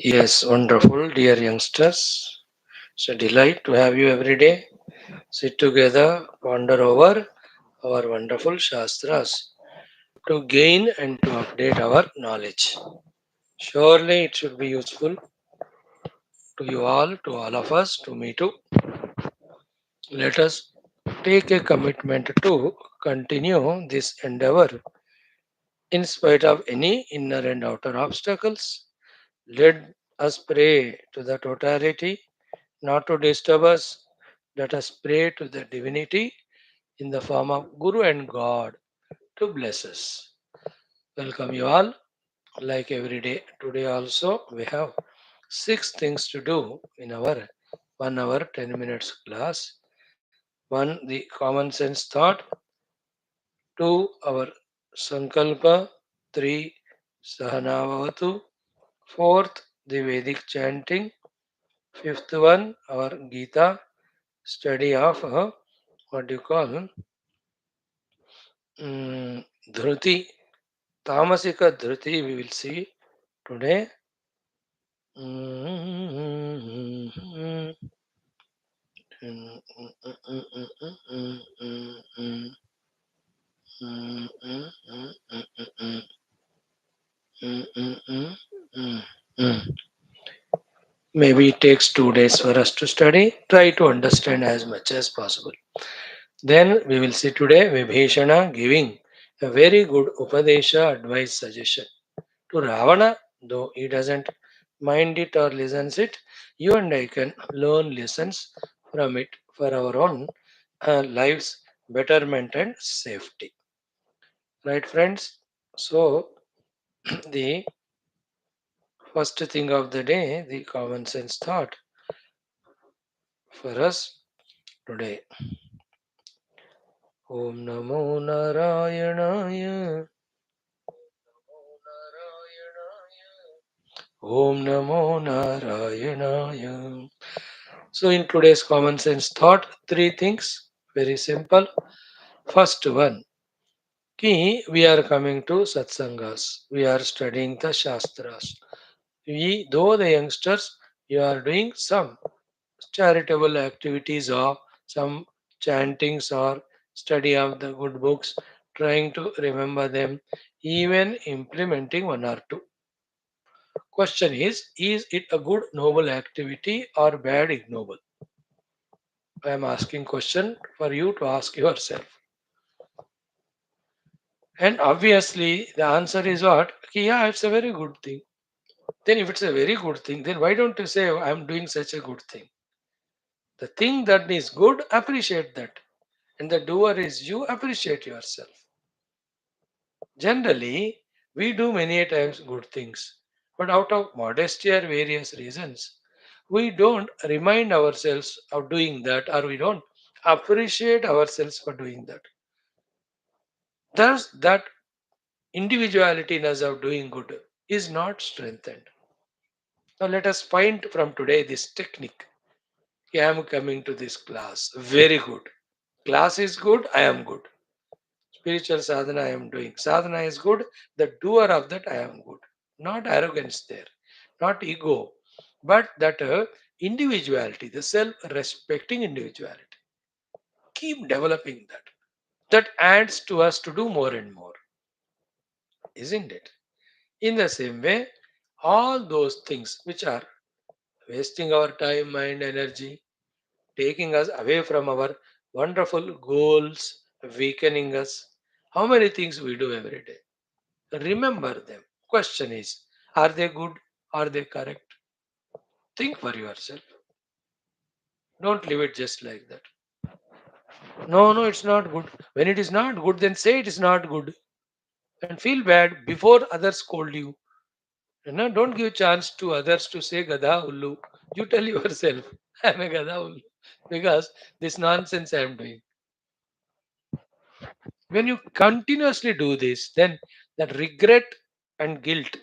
Yes, wonderful, dear youngsters. It's a delight to have you every day. Sit together, ponder over our wonderful Shastras to gain and to update our knowledge. Surely it should be useful to all of us, to me too. Let us take a commitment to continue this endeavor in spite of any inner and outer obstacles. Let us pray to the totality not to disturb us. Let us pray to the divinity in the form of Guru and God to bless us. Welcome you all. Like every day, today also we have six things to do in our 1 hour 10 minutes class. One, the common sense thought. Two, our sankalpa. Three, sahanavavatu. Fourth, the Vedic chanting. Fifth one, our Gita study of what do you call Dhruti, Tamasik Dhruti, we will see today. Mm, Maybe it takes 2 days for us to study. Try to understand as much as possible. Then we will see today Vibhishana giving a very good Upadesha advice suggestion to Ravana, though he doesn't mind it or listens it. You and I can learn lessons from it for our own lives, betterment and safety. Right, friends? So the first thing of the day, the common sense thought for us today. Om Namo Narayanaya. Om Namo Narayanaya. So, in today's common sense thought, three things very simple. First one, ki we are coming to satsangas, we are studying the shastras. We, though the youngsters, you are doing some charitable activities or some chantings or study of the good books, trying to remember them, even implementing one or two. Question is it a good noble activity or bad ignoble? I am asking question for you to ask yourself. And obviously the answer is what? Okay, yeah, it's a very good thing. Then if it's a very good thing, then why don't you say I'm doing such a good thing? The thing that is good, appreciate that. And the doer is you, appreciate yourself. Generally, we do many a times good things, but out of modesty or various reasons, we don't remind ourselves of doing that or we don't appreciate ourselves for doing that. Thus, that individuality in us of doing good is not strengthened. Now, let us find from today this technique. I am coming to this class. Very good. Class is good. I am good. Spiritual sadhana I am doing. Sadhana is good. The doer of that I am good. Not arrogance there, not ego, but that individuality, the self-respecting individuality. Keep developing that. That adds to us to do more and more, isn't it? In the same way, all those things which are wasting our time, mind, energy, taking us away from our wonderful goals, weakening us. How many things we do every day? Remember them. Question is, are they good? Are they correct? Think for yourself. Don't leave it just like that. No, no, it's not good. When it is not good, then say it is not good and feel bad before others scold you. Don't give chance to others to say Gada Ullu. You tell yourself, I'm a Gada Ullu because this nonsense I am doing. When you continuously do this, then that regret and guilt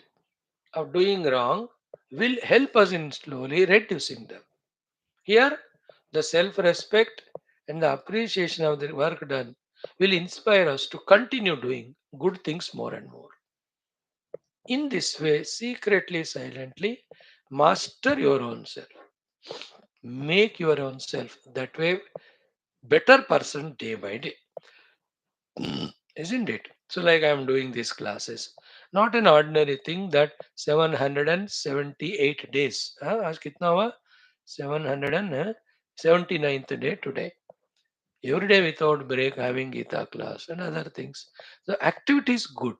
of doing wrong will help us in slowly reducing them. Here, the self respect and the appreciation of the work done will inspire us to continue doing good things more and more. In this way, secretly, silently, Master your own self. Make your own self that way better person day by day. Isn't it? So, like I'm doing these classes, not an ordinary thing that 778 days. आज कितना हुआ? 779th day today. Every day without break having Gita class and other things. The activity is good.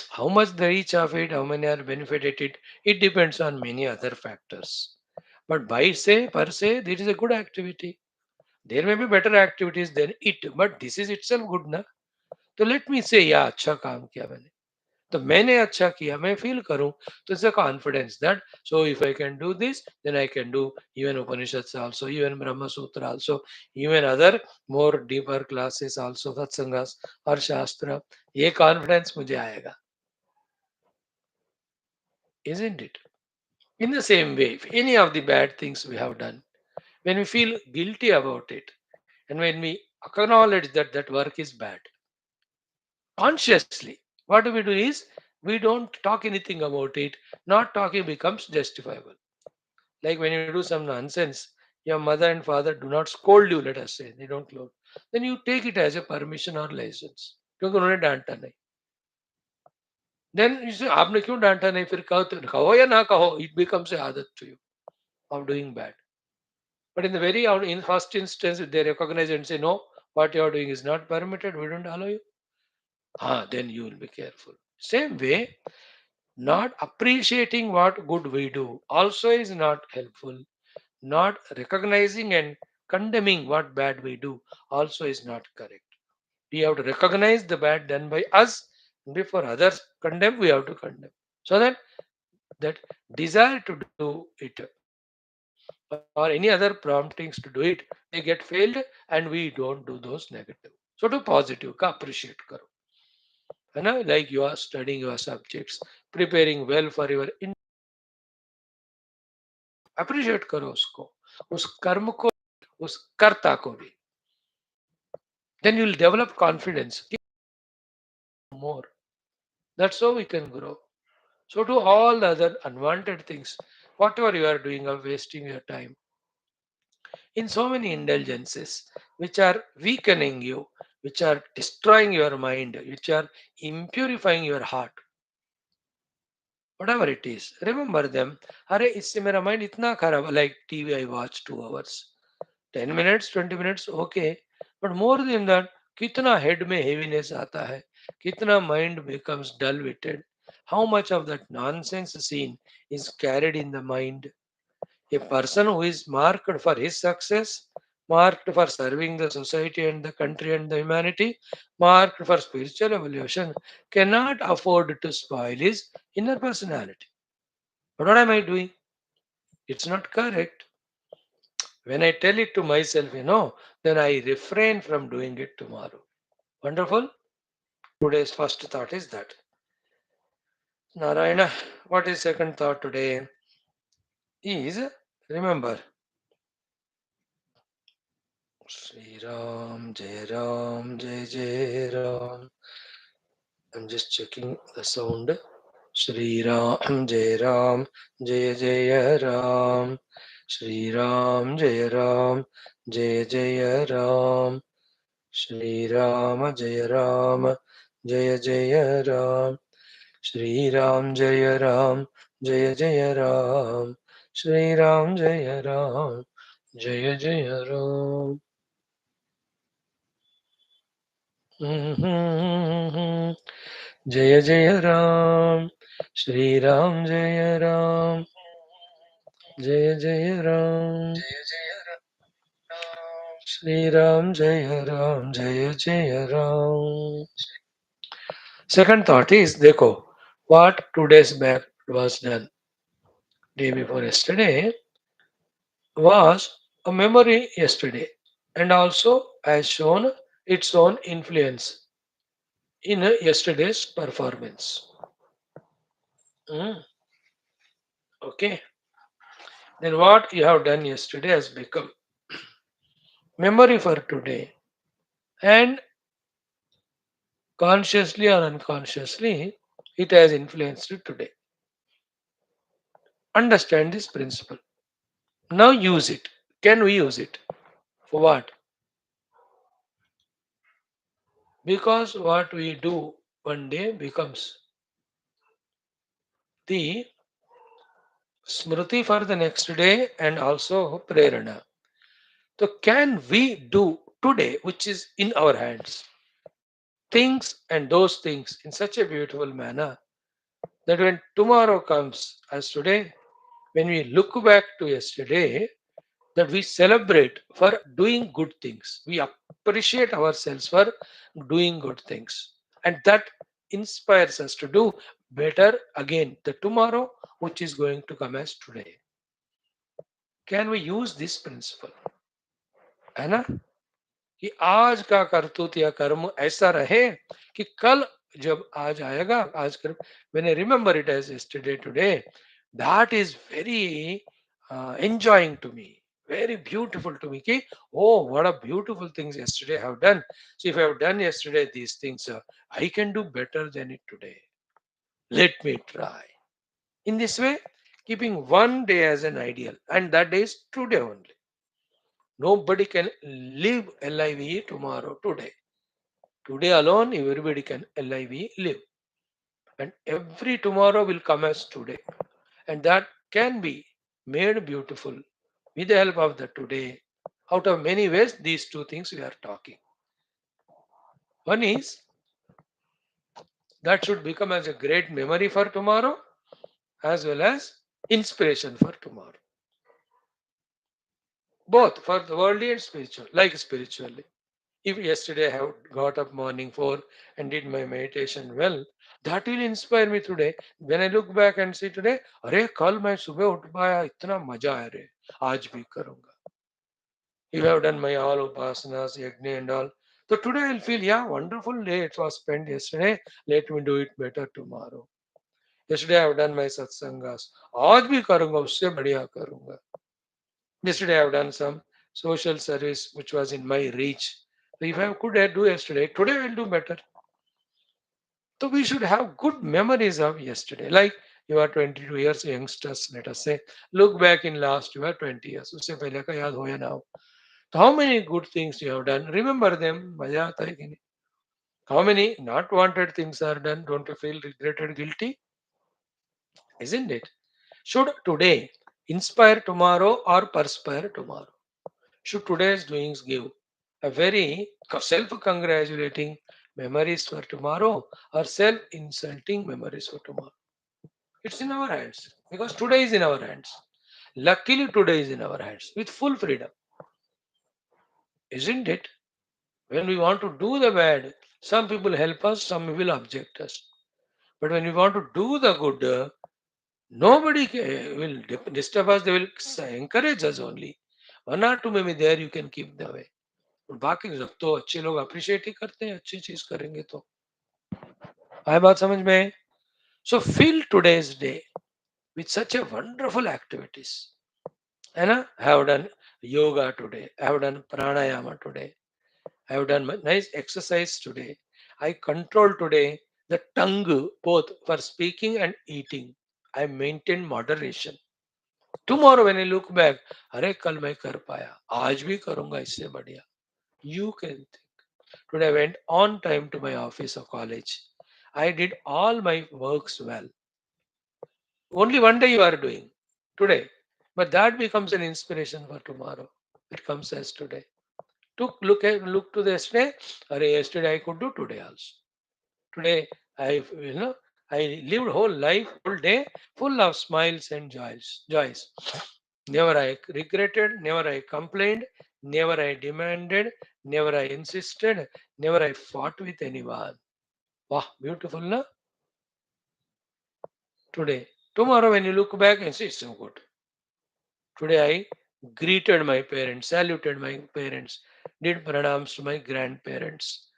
How much the reach of it, how many are benefited it depends on many other factors. But by say per se, there is a good activity. There may be better activities than it, but this is itself good na. तो let me से या अच्छा काम किया मैंने तो मैंने अच्छा किया मैं फील करूं तो it's a confidence that so if I can do this then I can do even Upanishads also even Brahma Sutra also even other more deeper classes also satsangas और शास्त्र ये कॉन्फिडेंस मुझे आएगा isn't it in the same way if any of the bad things we have done when we feel guilty about it and when we acknowledge that that work is bad consciously what we do is we don't talk anything about it not talking becomes justifiable like when you do some nonsense your mother and father do not scold you let us say they don't scold then you take it as a permission or license क्योंकि उन्होंने डांटा नहीं then you say आपने क्यों डांटा नहीं फिर कहो तो कहो या ना कहो it becomes a आदत to you of doing bad but in the in first instance if they recognize and say no what you are doing is not permitted we don't allow you then you will be careful same way not appreciating what good we do also is not helpful. Not recognizing and condemning what bad we do also is not correct. We have to recognize the bad done by us. Before others condemn, we have to condemn. So that desire to do it or any other promptings to do it, they get failed and we don't do those negative. So to positive ka appreciate karo. है ना? Like you are studying your subjects, preparing well for your appreciate करो उसको उस कर्म को उस कर्ता को भी then you will develop confidence more that's how we can grow so to all the other unwanted things whatever you are doing or wasting your time in so many indulgences which are weakening you which are destroying your mind which are impurifying your heart whatever it is remember them अरे इससे मेरा mind इतना खराब like TV I watch 2 hours 10 minutes 20 minutes okay but more than that कितना head में heaviness आता है कितना mind becomes dull witted how much of that nonsense scene is carried in the mind a person who is marked for his success marked for serving the society and the country and the humanity marked for spiritual evolution cannot afford to spoil his inner personality but what am I doing it's not correct when I tell it to myself, then I refrain from doing it tomorrow. Wonderful. Today's first thought is that. Narayana, what is second thought today? Is remember Sri Ram, Jai Ram, Jai Jai Ram. I'm just checking the sound. Sri Ram, Jai Ram, Jai Jai Ram. Sri Ram, Jai Ram, Jai Jai Ram. Shri Ram Jaya Ram Jaya Jaya Ram Shri Ram Jaya Ram Jaya Jaya Ram Shri Ram Jaya Ram Jaya Jaya Ram Jaya Jaya Ram Shri Ram Jaya Ram Jaya Jaya Ram Shri Ram Jaya Ram Jaya Jaya Ram Second thought is, देखो, what 2 days back was done day before yesterday was a memory yesterday and also has shown its own influence in yesterday's performance. Mm, okay, then what you have done yesterday has become memory for today and consciously or unconsciously it has influenced today. Understand this principle. Now use it. Can we use it? For what? Because what we do one day becomes the smruti for the next day and also prerana. So, can we do today, which is in our hands, things and those things in such a beautiful manner that when tomorrow comes as today, when we look back to yesterday, that we celebrate for doing good things. We appreciate ourselves for doing good things. And that inspires us to do better again the tomorrow, which is going to come as today. Can we use this principle? है ना कि आज का करतूत या कर्म ऐसा रहे कि कल जब आज आएगा आज कर when I remember it as yesterday today, that is very enjoying to me, very beautiful to me कि oh what a beautiful things yesterday I have done. So if I have done yesterday these things, I can do better than it today. Let me try. In this way, keeping one day as an ideal, and that day is today only. Nobody can live live tomorrow today. Today alone, everybody can live live. And every tomorrow will come as today. And that can be made beautiful with the help of the today. Out of many ways, these two things we are talking. One is that should become as a great memory for tomorrow as well as inspiration for tomorrow. Both for the worldly and spiritual, like spiritually. If yesterday I have got up morning 4 and did my meditation well, that will inspire me today. When I look back and see today, अरे कल मैं सुबह उठ पाया इतना मजा आया रे आज भी करूंगा. If I have done my all upasanas, yajna and all, so today I'll feel yeah wonderful day it was spent yesterday. Let me do it better tomorrow. Yesterday I have done my satsangas. आज भी करूंगा उससे बढ़िया करूंगा. Yesterday I have done some social service which was in my reach. So if I could do yesterday, today I will do better. So we should have good memories of yesterday. Like you are 22 years youngsters, let us say, look back in last you are 20 years. उससे पहले का याद हो या ना हो. So how many good things you have done? Remember them. मजा आता है कि नहीं? How many not wanted things are done? Don't you feel regretted, guilty? Isn't it? Should today inspire tomorrow or perspire tomorrow? Should today's doings give a very self-congratulating memories for tomorrow or self-insulting memories for tomorrow? It's in our hands because today is in our hands. Luckily, today is in our hands with full freedom, isn't it? When we want to do the bad, some people help us, some will object us. But when we want to do the good, nobody will disturb us, they will encourage us only. One or two may be there, you can keep the way. बाकी सब तो अच्छे लोग appreciate ही करते हैं अच्छी चीज करेंगे तो आए बात समझ में so feel today's day with such a wonderful activities है ना I have done yoga today, I have done pranayama today, I have done nice exercise today, I control today the tongue both for speaking and eating, I maintain moderation. Tomorrow when I look back, अरे कल मैं कर पाया आज भी करूंगा इससे बढ़िया. You can Today I went on time to my office or college. I did all my works well. Only one day you are doing today, but that becomes an inspiration for tomorrow. It comes as today. To look to the yesterday. Array yesterday I could do today also. Today I lived whole life, whole day full of smiles and joys. Joys. Never I regretted, never I complained, never I demanded, never I insisted, never I fought with anyone. Wow, beautiful, na? Today. Tomorrow, when you look back and see, it's so good. Today, I greeted my parents, saluted my parents, did pranams to my grandparents.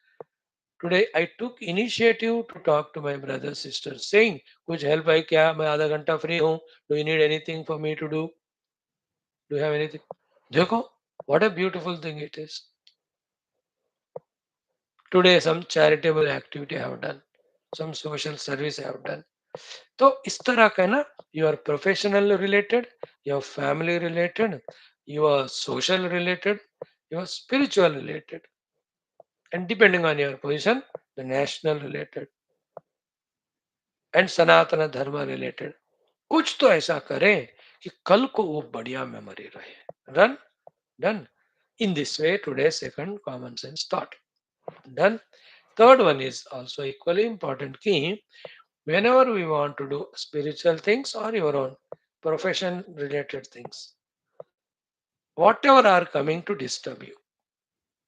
Today, I took initiative to talk to my brothers, sisters, saying, कुछ help है क्या? मैं आधा घंटा free हूँ. Do you need anything for me to do? Do you have anything? देखो, what a beautiful thing it is. Today, some charitable activity I have done, some social service I have done. तो इस तरह का ना, your professional related, your family related, your social related, your spiritual related, and depending on your position, the national related and सनातन धर्म related, कुछ तो ऐसा करें कि कल को वो बढ़िया मेमोरी रहे. Run, done. In this way, today's second common sense thought. Done. Third one is also equally important. Key, whenever we want to do spiritual things or your own profession related things, whatever are coming to disturb you,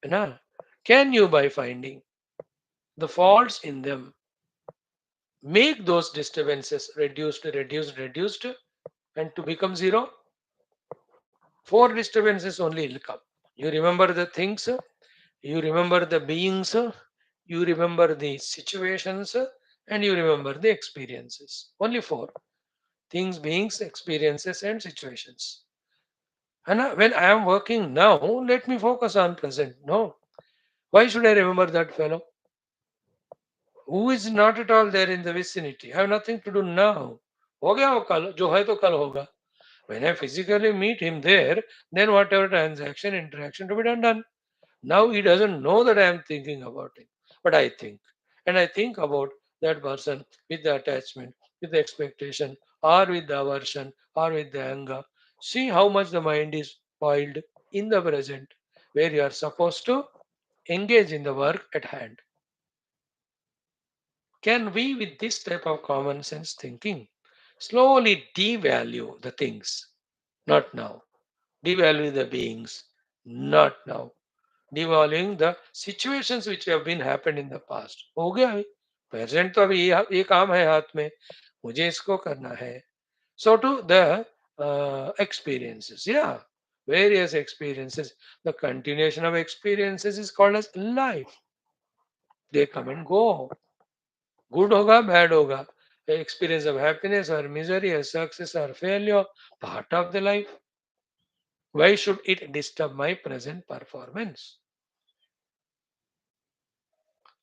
na, can you by finding the faults in them make those disturbances reduced, and to become zero? Four disturbances only will come. You remember the things, you remember the beings, you remember the situations, and you remember the experiences. Only four things, beings, experiences, and situations. And when I am working now, let me focus on present. No. Why should I remember that fellow who is not at all there in the vicinity? I have nothing to do now. हो गया वो कल, जो है तो कल होगा. When I physically meet him there, then whatever transaction, interaction to be done. Now he doesn't know that I am thinking about him, but I think. And I think about that person with the attachment, with the expectation, or with the aversion, or with the anger. See how much the mind is spoiled in the present, where you are supposed to engage in the work at hand. Can we, with this type of common sense thinking, slowly devalue the things? Not now. Devalue the beings? Not now. Devaluing the situations which have been happened in the past. हो गया अभी, present तो अभी ये काम है हाथ में, मुझे इसको करना है. So to the experiences, yeah, various experiences, the continuation of experiences is called as life. They come and go. Good होगा, bad होगा, experience of happiness or misery or success or failure, part of the life. Why should it disturb my present performance?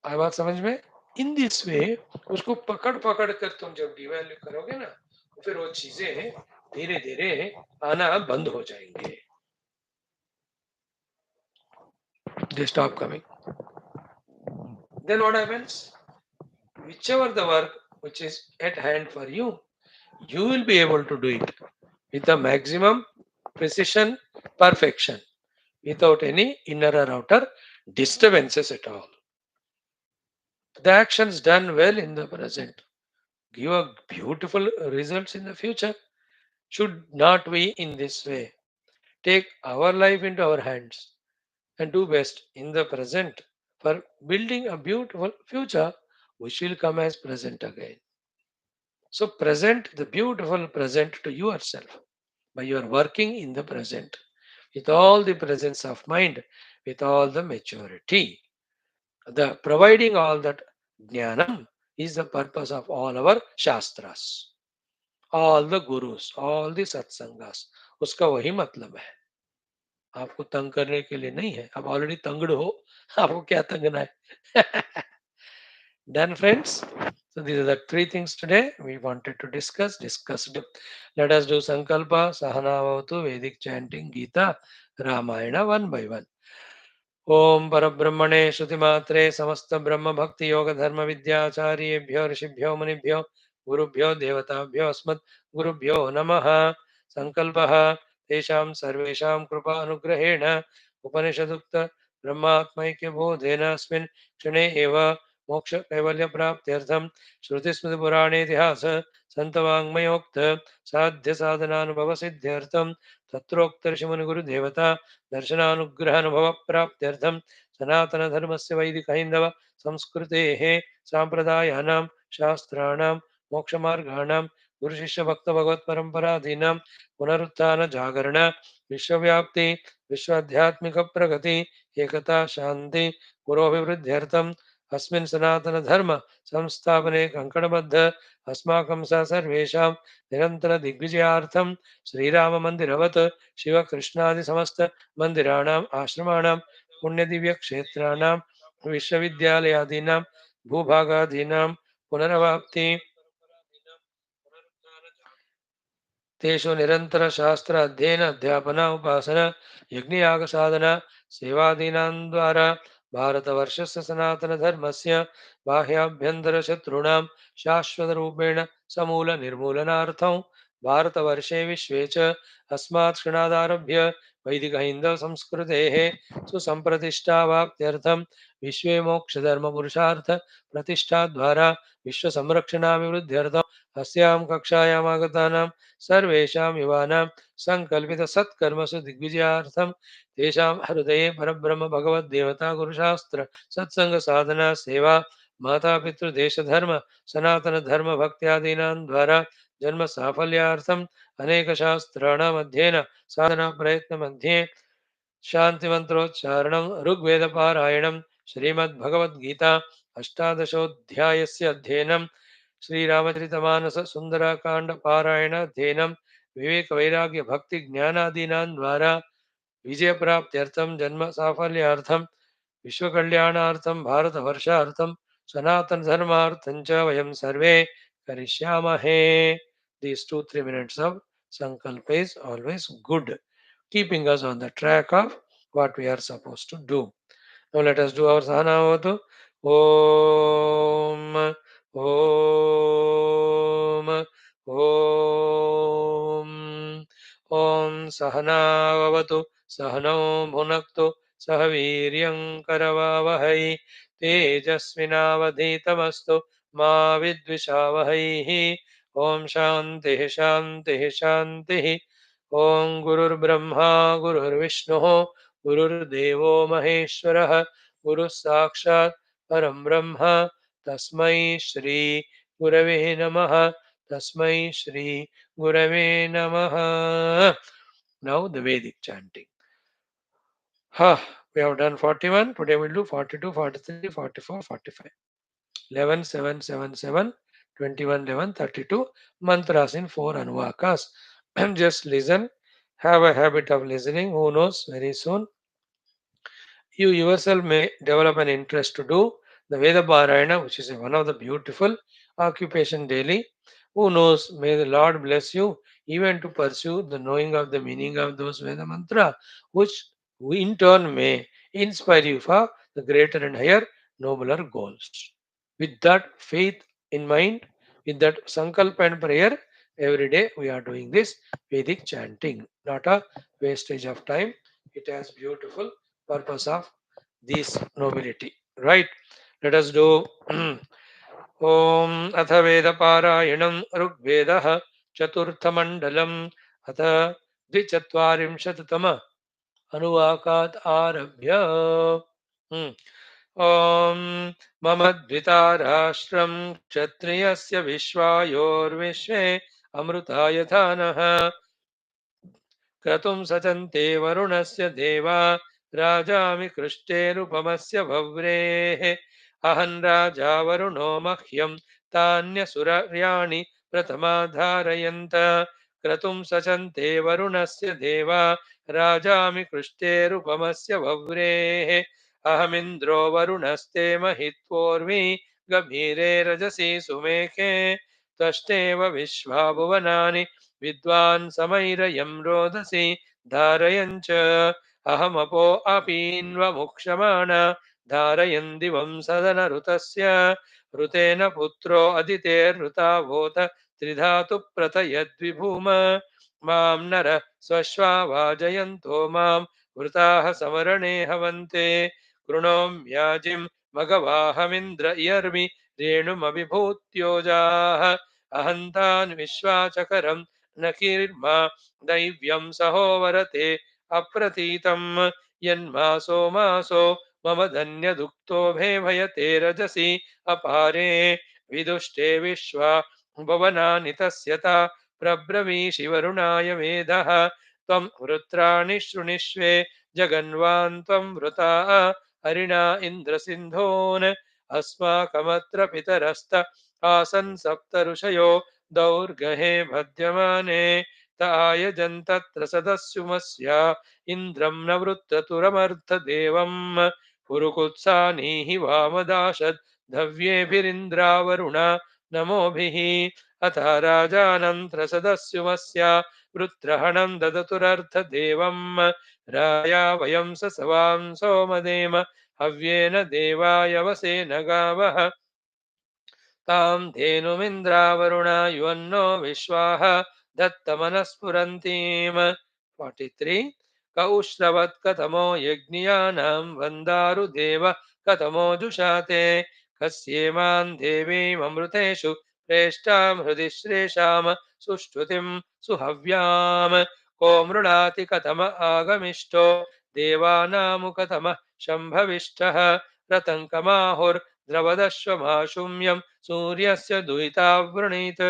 आए बात समझ में? In this way उसको पकड़ पकड़ कर तुम जब डिवैल्यू करोगे ना, तो फिर वो चीजें धीरे धीरे आना बंद हो जाएंगे. They stop coming. Then what happens? Whichever the work which is at hand for you, you will be able to do it with the maximum precision, perfection, without any inner or outer disturbances at all. The actions done well in the present give a beautiful results in the future. Should not we in this way take our life into our hands and do best in the present for building a beautiful future which will come as present again? So present the beautiful present to yourself by your working in the present with all the presence of mind, with all the maturity. The providing all that jnanam is the purpose of all our shastras, all the gurus, all the satsangas. उसका वही मतलब है. आपको तंग करने के लिए नहीं है. आप ऑलरेडी तंगड़ हो. आपको क्या तंगना है? Done, friends. So these are the three things today we wanted to discuss. Discussed. Let us do Sankalpa, Sahana Vavatu, Vedic chanting, Geetha, Ramayana one by one. ओम परब्रह्मणे श्रुतिमात्रे समस्त ब्रह्म भक्ति योग धर्म विद्याचार्येभ्यो ऋषिभ्यो मुनिभ्यो गुरुभ्यो देवताभ्यो अस्मत् गुरुभ्यो नमः. संकल्पः तेषां सर्वेषां कृपा अनुग्रहेण उपनिषदुक्त ब्रह्मात्मैक्य बोधेन अस्मिन् क्षणे एव मोक्ष कैवल्य प्राप्त्यर्थं श्रुतिस्मृतिपुराणेतिहास संतवाङ्मयोक्त साध्य साधनानुभव सिद्ध्यर्थं तत्रोक्त ऋषिमुनिगुरुदेवता दर्शनानुग्रहानुभव प्राप्त्यर्थं सनातन धर्मस्य वैदिक हैन्दव संस्कृतेः साम्प्रदायानां शास्त्राणां मोक्षमार्गाणां गुरुशिष्य भक्त भगवत परंपराधीनां पुनरुत्थान जागरण विश्वव्याप्ति विश्वाध्यात्मिक प्रगति एकता शांति पुरोभिवृद्ध्यर्थम् अस्मिन् सनातन धर्म संस्थापने कंकणबद्ध अस्माकं स सर्वेषां निरंतर दिग्विजयार्थं श्रीराम मंदिरवत् शिव कृष्णादि समस्त मंदिराणाम् आश्रमाणां पुण्यदिव्य क्षेत्राणां विश्वविद्यालयादीनां भूभागादीनां पुनरवाप्ति तेषु निरन्तरशास्त्र अध्ययन अध्यापन उपासना यज्ञयागसाधना सेवादीनां द्वारा भारतवर्षस्य सनातनधर्मस्य बाह्याभ्यन्तरशत्रूणां शाश्वतरूपेण समूलनिर्मूलनार्थं भारतवर्षे विश्वे च अस्मात् क्षणादारभ्य वैदिकहैन्दवसंस्कृतेः सुसम्प्रतिष्ठावाप्त्यर्थं विश्वे मोक्षधर्मपुरुषार्थ प्रतिष्ठाद्वारा विश्वसंरक्षणाभिवृद्ध्यर्थम् अस्यां कक्षायाम् आगतानां सर्वेषां युवानां सङ्कल्पितसत्कर्मसु दिग्विजयार्थं तेषां हृदये परब्रह्म भगवद्देवता गुरुशास्त्र सत्सङ्गसाधना सेवा मातापितृदेशधर्म सनातनधर्मभक्त्यादीनां द्वारा जन्मसाफल्यार्थम् अनेकशास्त्राणाम् अध्ययन साधनाप्रयत्नमध्ये शान्तिमन्त्रोच्चारणं ऋग्वेदपारायणं श्रीमद्भगवद्गीता अष्टादशोऽध्यायस्य अध्ययनं श्रीरामचरितमानस सुन्दरकाण्डपारायण अध्ययनं विवेकवैराग्यभक्तिज्ञानादीनां द्वारा विजयप्राप्त्यर्थं जन्मसाफल्यार्थं विश्वकल्याणार्थं भारतवर्षार्थं सनातनधर्मार्थं च वयं सर्वे करिष्यामहे. These 2-3 minutes of sankalpa is always good, keeping us on the track of what we are supposed to do. Now let us do our Sahanavatu. Om Om Om Om Sahanavatu Sahanau Bhunaktu Sahaviryam Karavavahai Tejasvinavadhitamastu Ma Vidvishavahai. Om Shanti Shanti Shanti. Om Gurur Brahma Gurur Vishnu गुरुर्देवो महेश्वरः गुरुः साक्षात् परं ब्रह्म तस्मै श्री गुरवे नमः तस्मै श्री गुरवे नमः. Now the Vedic chanting. We have done 41. Today we'll do 42, 43, 44, 45. 11, 7, 7, 7, 21, 11, 32. Mantras in 4 anuvakas. Just listen. Have a habit of listening. Who knows, very soon you yourself may develop an interest to do the Veda Parayana, which is one of the beautiful occupation daily. Who knows, may the Lord bless you even to pursue the knowing of the meaning of those Veda mantra, which in turn may inspire you for the greater and higher, nobler goals. With that faith in mind, with that sankalpa and prayer, every day we are doing this Vedic chanting. Not a wastage of time. It has beautiful purpose of this nobility. Right? Let us do Om Atha Veda Parayanam Rugvedah Chaturthamandalam Atha Dvichatvarimshatatama Anuvakat Arabhya. Om Mama Dvitarashram Kshatriyasya Vishwayorvishwe Amrutayathanah क्रतुं सचन्ते वरुणस्य देवा राजामि कृष्टेरुपमस्य भव्रेः अहं राजा वरुणो मह्यं तान्यसुरर्याणि प्रथमाधारयन्त क्रतुं सचन्ते वरुणस्य देवा राजामि कृष्टेरुपमस्य भव्रेः अहमिन्द्रो वरुणस्ते महित्वोर्वि गभीरे रजसि सुमेखे त्वष्टेव विश्वा भुवनानि विद्वान् समैरयं रोदसी धारयञ्च अहमपो अपीन्वमुक्षमाण धारयन् दिवं सदनऋतस्य ऋतेन पुत्रो अदितेर्ऋतावोत त्रिधातु प्रतयद्विभूम मां नर स्वश्वा वाजयन्तो मां वृताः समरणे हवन्ते कृणोम्याजिं मघवाहमिन्द्र इयर्मि रेणुमभिभूत्योजाः अहन्तान् विश्वाचकरं न कीर्मा दैव्यं सहोवरते अप्रतीतं यन्मासो मासो मम धन्यदुक्तो भेभयते रजसि अपारे विदुष्टे विश्वा भुवनानि तस्यता प्रब्रवीषि वरुणाय वेदः त्वं वृत्राणि शृणिष्वे जगन्वान् त्वं वृता हरिणा इन्द्रसिन्धून् अस्माकमत्र पितरस्त आसन् सप्त ऋषयो दौर्गहे भद्यमाने त आयजन्तत्र सदस्युमस्य इन्द्रं न वृत्रतुरमर्थदेवम् पुरुकुत्सानीहि वामदाशद् धव्येभिरिन्द्रावरुणा नमोभिः अथ राजानन्त्रसदस्युमस्य वृत्रहणं ददतुरर्थदेवम् राया वयं स सवां सोमदेम हव्येन देवाय वसेन गावः तां धेनुमिन्द्रावरुणा युवन्नो विश्वाः दत्तमनस्फुरन्तीम् 43 कौश्रवत्कतमो यज्ञियानां वन्दारुदेव कतमो जुषाते कस्येमां देवीममृतेषु प्रेष्ठां हृदि श्रेषां सुष्ठुतिं सुहव्यां को मृणाति कथम आगमिष्टो देवानामुकतमः शम्भविष्टः रतङ्कमाहुर्द्रवदश्वमाशुम्यं सूर्यस्य दुहितावृणीत्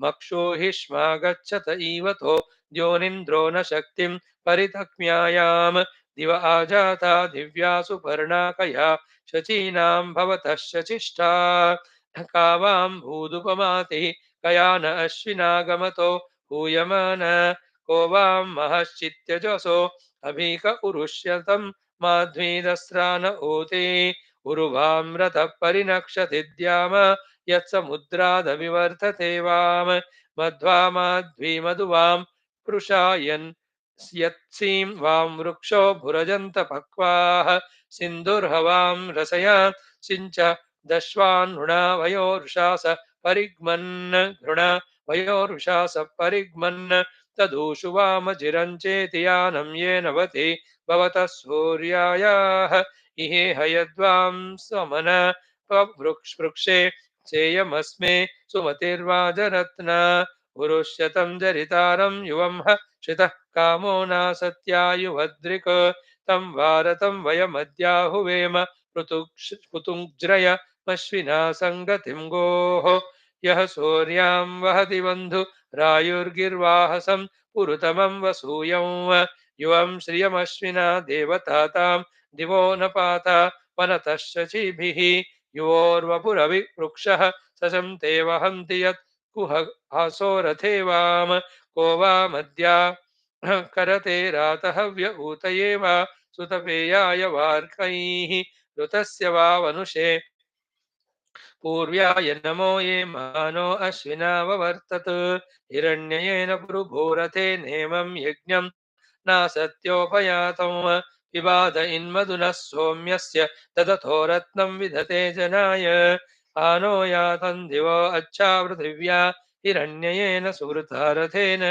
मक्षूहिष्मा गच्छत इवतो द्योनिन्द्रो न शक्तिं परितक्म्यायां दिव आजाता दिव्यासु पर्णाकया शचीनां भवतः शचिष्ठा कावां भूदुपमातिः कया न अश्विनागमतो हूयमान को वां महश्चित्यजसो अभीक उरुष्यतं माध्वीदस्रान ऊते उरुवाम्रतः परिनक्षति द्याम यत्समुद्रादविवर्तते वाम मध्वामाध्वीमधुवां पृषायन् यत्सीं वां वृक्षो भुरजन्त पक्वाः सिन्धुर्हवां रसया सिञ्च दश्वान्नृणा वयोरुषास परिग्मन् घृणा वयोरुषास परिग्मन् तदूषु वामचिरञ्चेति यानं येन वति भवतः सूर्यायाः इहेह यद्वां स्वमन वृक्षे सेयमस्मे सुमतिर्वाजरत्ना पुरुष्यतं जरितारं युवं ह श्रितः कामो नासत्यायुवद्रिक् तं वारतं वयमद्याहुवेम पुतुञ्ज्रयमश्विना सङ्गतिं गोः यः सूर्यां वहति बन्धु रायुर्गिर्वाहसं पुरुतमं वसूयं युवं श्रियमश्विना देवतातां दिवो न पाता वनतः शचीभिः युवोर्वपुरविवृक्षः सशं ते वहन्ति यत् कुहसो रथे वाम को वामद्या करते रातहव्य ऊतये वा सुतपेयाय वार्कैः ऋतस्य वा वनुषे पूर्व्याय नमो ये मानो अश्विनाववर्तत हिरण्ययेन पुरुभूरथे नेमं यज्ञं नासत्योपयातं विबाध इन्मधुनः सोम्यस्य ददथो रत्नं विधते जनाय आनो यातं दिवो अच्छा पृथिव्या हिरण्ययेन सुवृता रथेन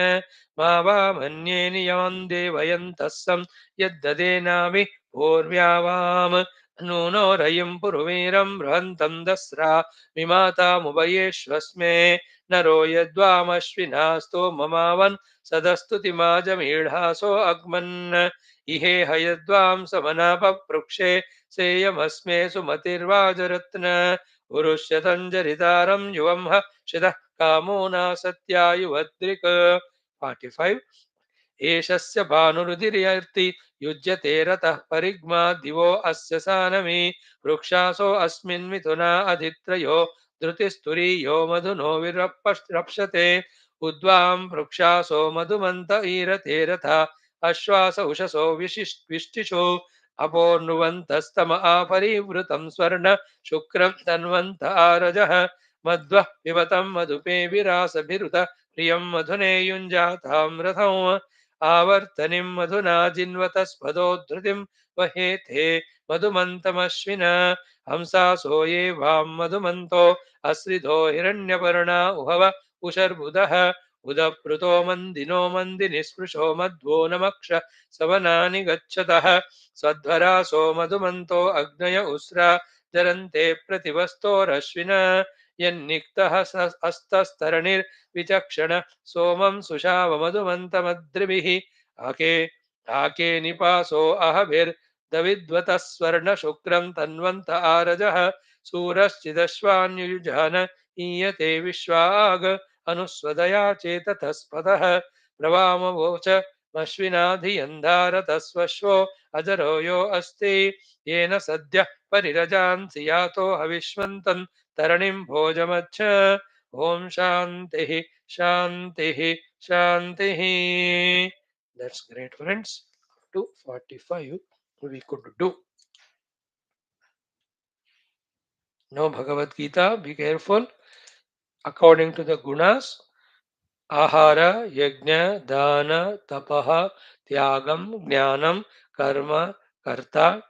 मा वा मन्ये नियमं देवयन्तः सं यद्ददेनामि पूर्व्यावाम् नूनो रयिं पुरुवीरं बृहन्तं दस्रा विमातामुभयेष्वस्मे नरो यद्वामश्विनास्तो ममावन् सदस्तुतिमाजमीढासो अग्मन् इहेह यद्वां समनापवृक्षे सेयमस्मे सुमतिर्वाजरत्न उरुष्यतञ्जरितारं युवं ह शितः कामो नासत्यायुवद्रिक् 45 एषस्य भानुरुधिर्यर्ति युज्यते रतः परिग्मा दिवो अस्य सानमी वृक्षासो अस्मिन् मिथुना अधित्रयो धृतिस्तुरीयो मधुनो विरप्स्यते उद्वां वृक्षासो मधुमन्त ईरते रथा अश्वास उषसो विष्टिषु अपोर्नुवन्तस्तम आपरिवृतं स्वर्ण शुक्रं तन्वन्त आरजः मध्वः पिबतं मधुपे विरासभिरुत प्रियं मधुने युञ्जातां रथं आवर्तनीं मधुना जिन्वतस्पदोद्धृतिं वहेथे मधुमन्तमश्विना हंसासो ये वां मधुमन्तो अस्रिधो हिरण्यपर्णा उहव उशर्बुदः उदप्लुतो मन्दिनो मन्दिनिस्पृशो मध्वो नमक्ष सवनानि गच्छतः सध्वरासो मधुमन्तो अग्नय उस्रा जरन्ते प्रतिवस्तोरश्विना यन्निक्तः हस्तस्तरणिर्विचक्षण सोमं सुषावमधुमन्तमद्रिभिः आके आके निपासो अहभिर्दविद्वतः स्वर्णशुक्रं तन्वन्त आरजः सूरश्चिदश्वान्युयुजान ईयते विश्वाग अनुस्वदया चेततस्पदः प्रवामवोच मश्विनाधियन्धारतस्वश्वो अजरो यो अस्ति येन सद्यः परिरजांसि यातो हविष्मन्तं तरणिं भोजमच्छ ॐ शान्तिः शान्तिः शान्तिः. That's great, friends. 245 we could do. Now Bhagavad Gita, be careful. according to the gunas: ahara, yajna, dana, tapaha, tyagam, jnanam, karma, karta,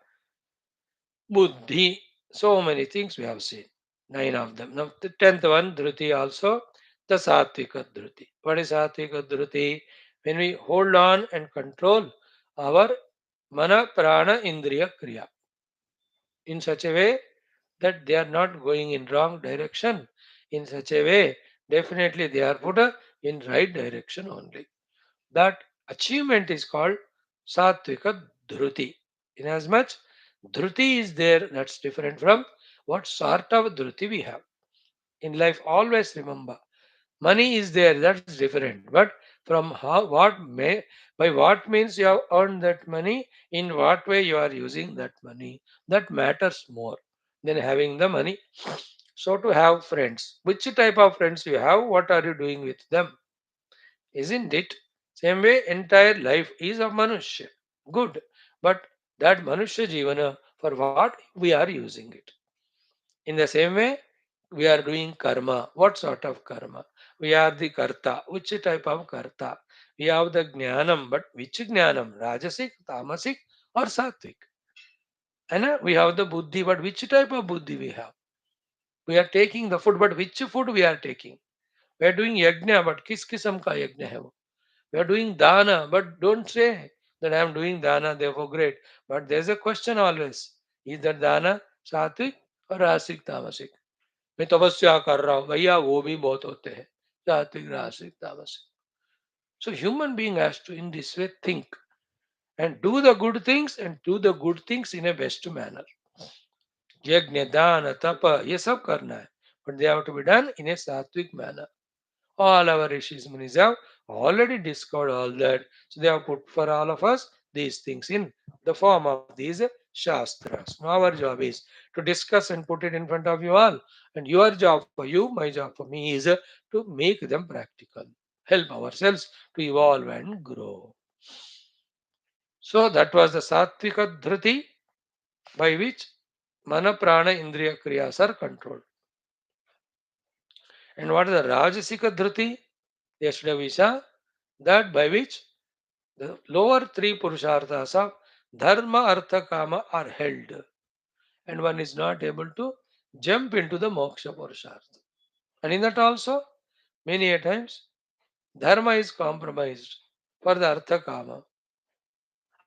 buddhi. So many things we have seen. Nine of them. Now the tenth one, dhruti also, the satvika dhruti. What is satvika dhruti? When we hold on and control our mana, prana, indriya, kriya in such a way that they are not going in wrong direction. In such a way, definitely they are put in right direction only. That achievement is called Satvika Dhruti. Inasmuch Dhruti is there, that's different from what sort of Dhruti we have. In life, always remember money is there, that's different. But from how, what may, by what means you have earned that money, in what way you are using that money, that matters more than having the money. So, to have friends, which type of friends you have, what are you doing with them? Isn't it? Same way, entire life is of Manushya. Good. But that Manushya Jivana, for what we are using it? In the same way, we are doing karma. What sort of karma? We are the karta. Which type of karta? We have the jnanam, but which jnanam? Rajasic, tamasic, or sattvic? And we have the buddhi, but which type of buddhi we have? We are taking the food, but which food we are taking? We are doing yajna, but kis kisam ka yajna hai wo? We are doing dana, but don't say that I am doing dana, therefore great. But there's a question always. Is that dana sattvic or rasic tamasic? मैं तपस्या कर रहा हूँ भैया वो भी बहुत होते हैं सात्विक रासिक तामसिक. So human being has to in this way think and do the good things and do the good things in a best manner. यज्ञ दान तप ये सब करना है but they have to be done in a sattvic manner. All our rishis munis have already discovered all that. So they have put for all of us these things in the form of these shastras. Now our job is to discuss and put it in front of you all. And your job for you, my job for me is to make them practical. Help ourselves to evolve and grow. So that was the Sattvika Dhruti by which Mana Prana Indriya Kriyas are controlled. And what is the Rajasika Dhruti? Yesterday we saw that by which the lower three purusharthas of dharma, artha, kama are held, and one is not able to jump into the moksha purushartha. And in that also, many a times, dharma is compromised for the artha kama,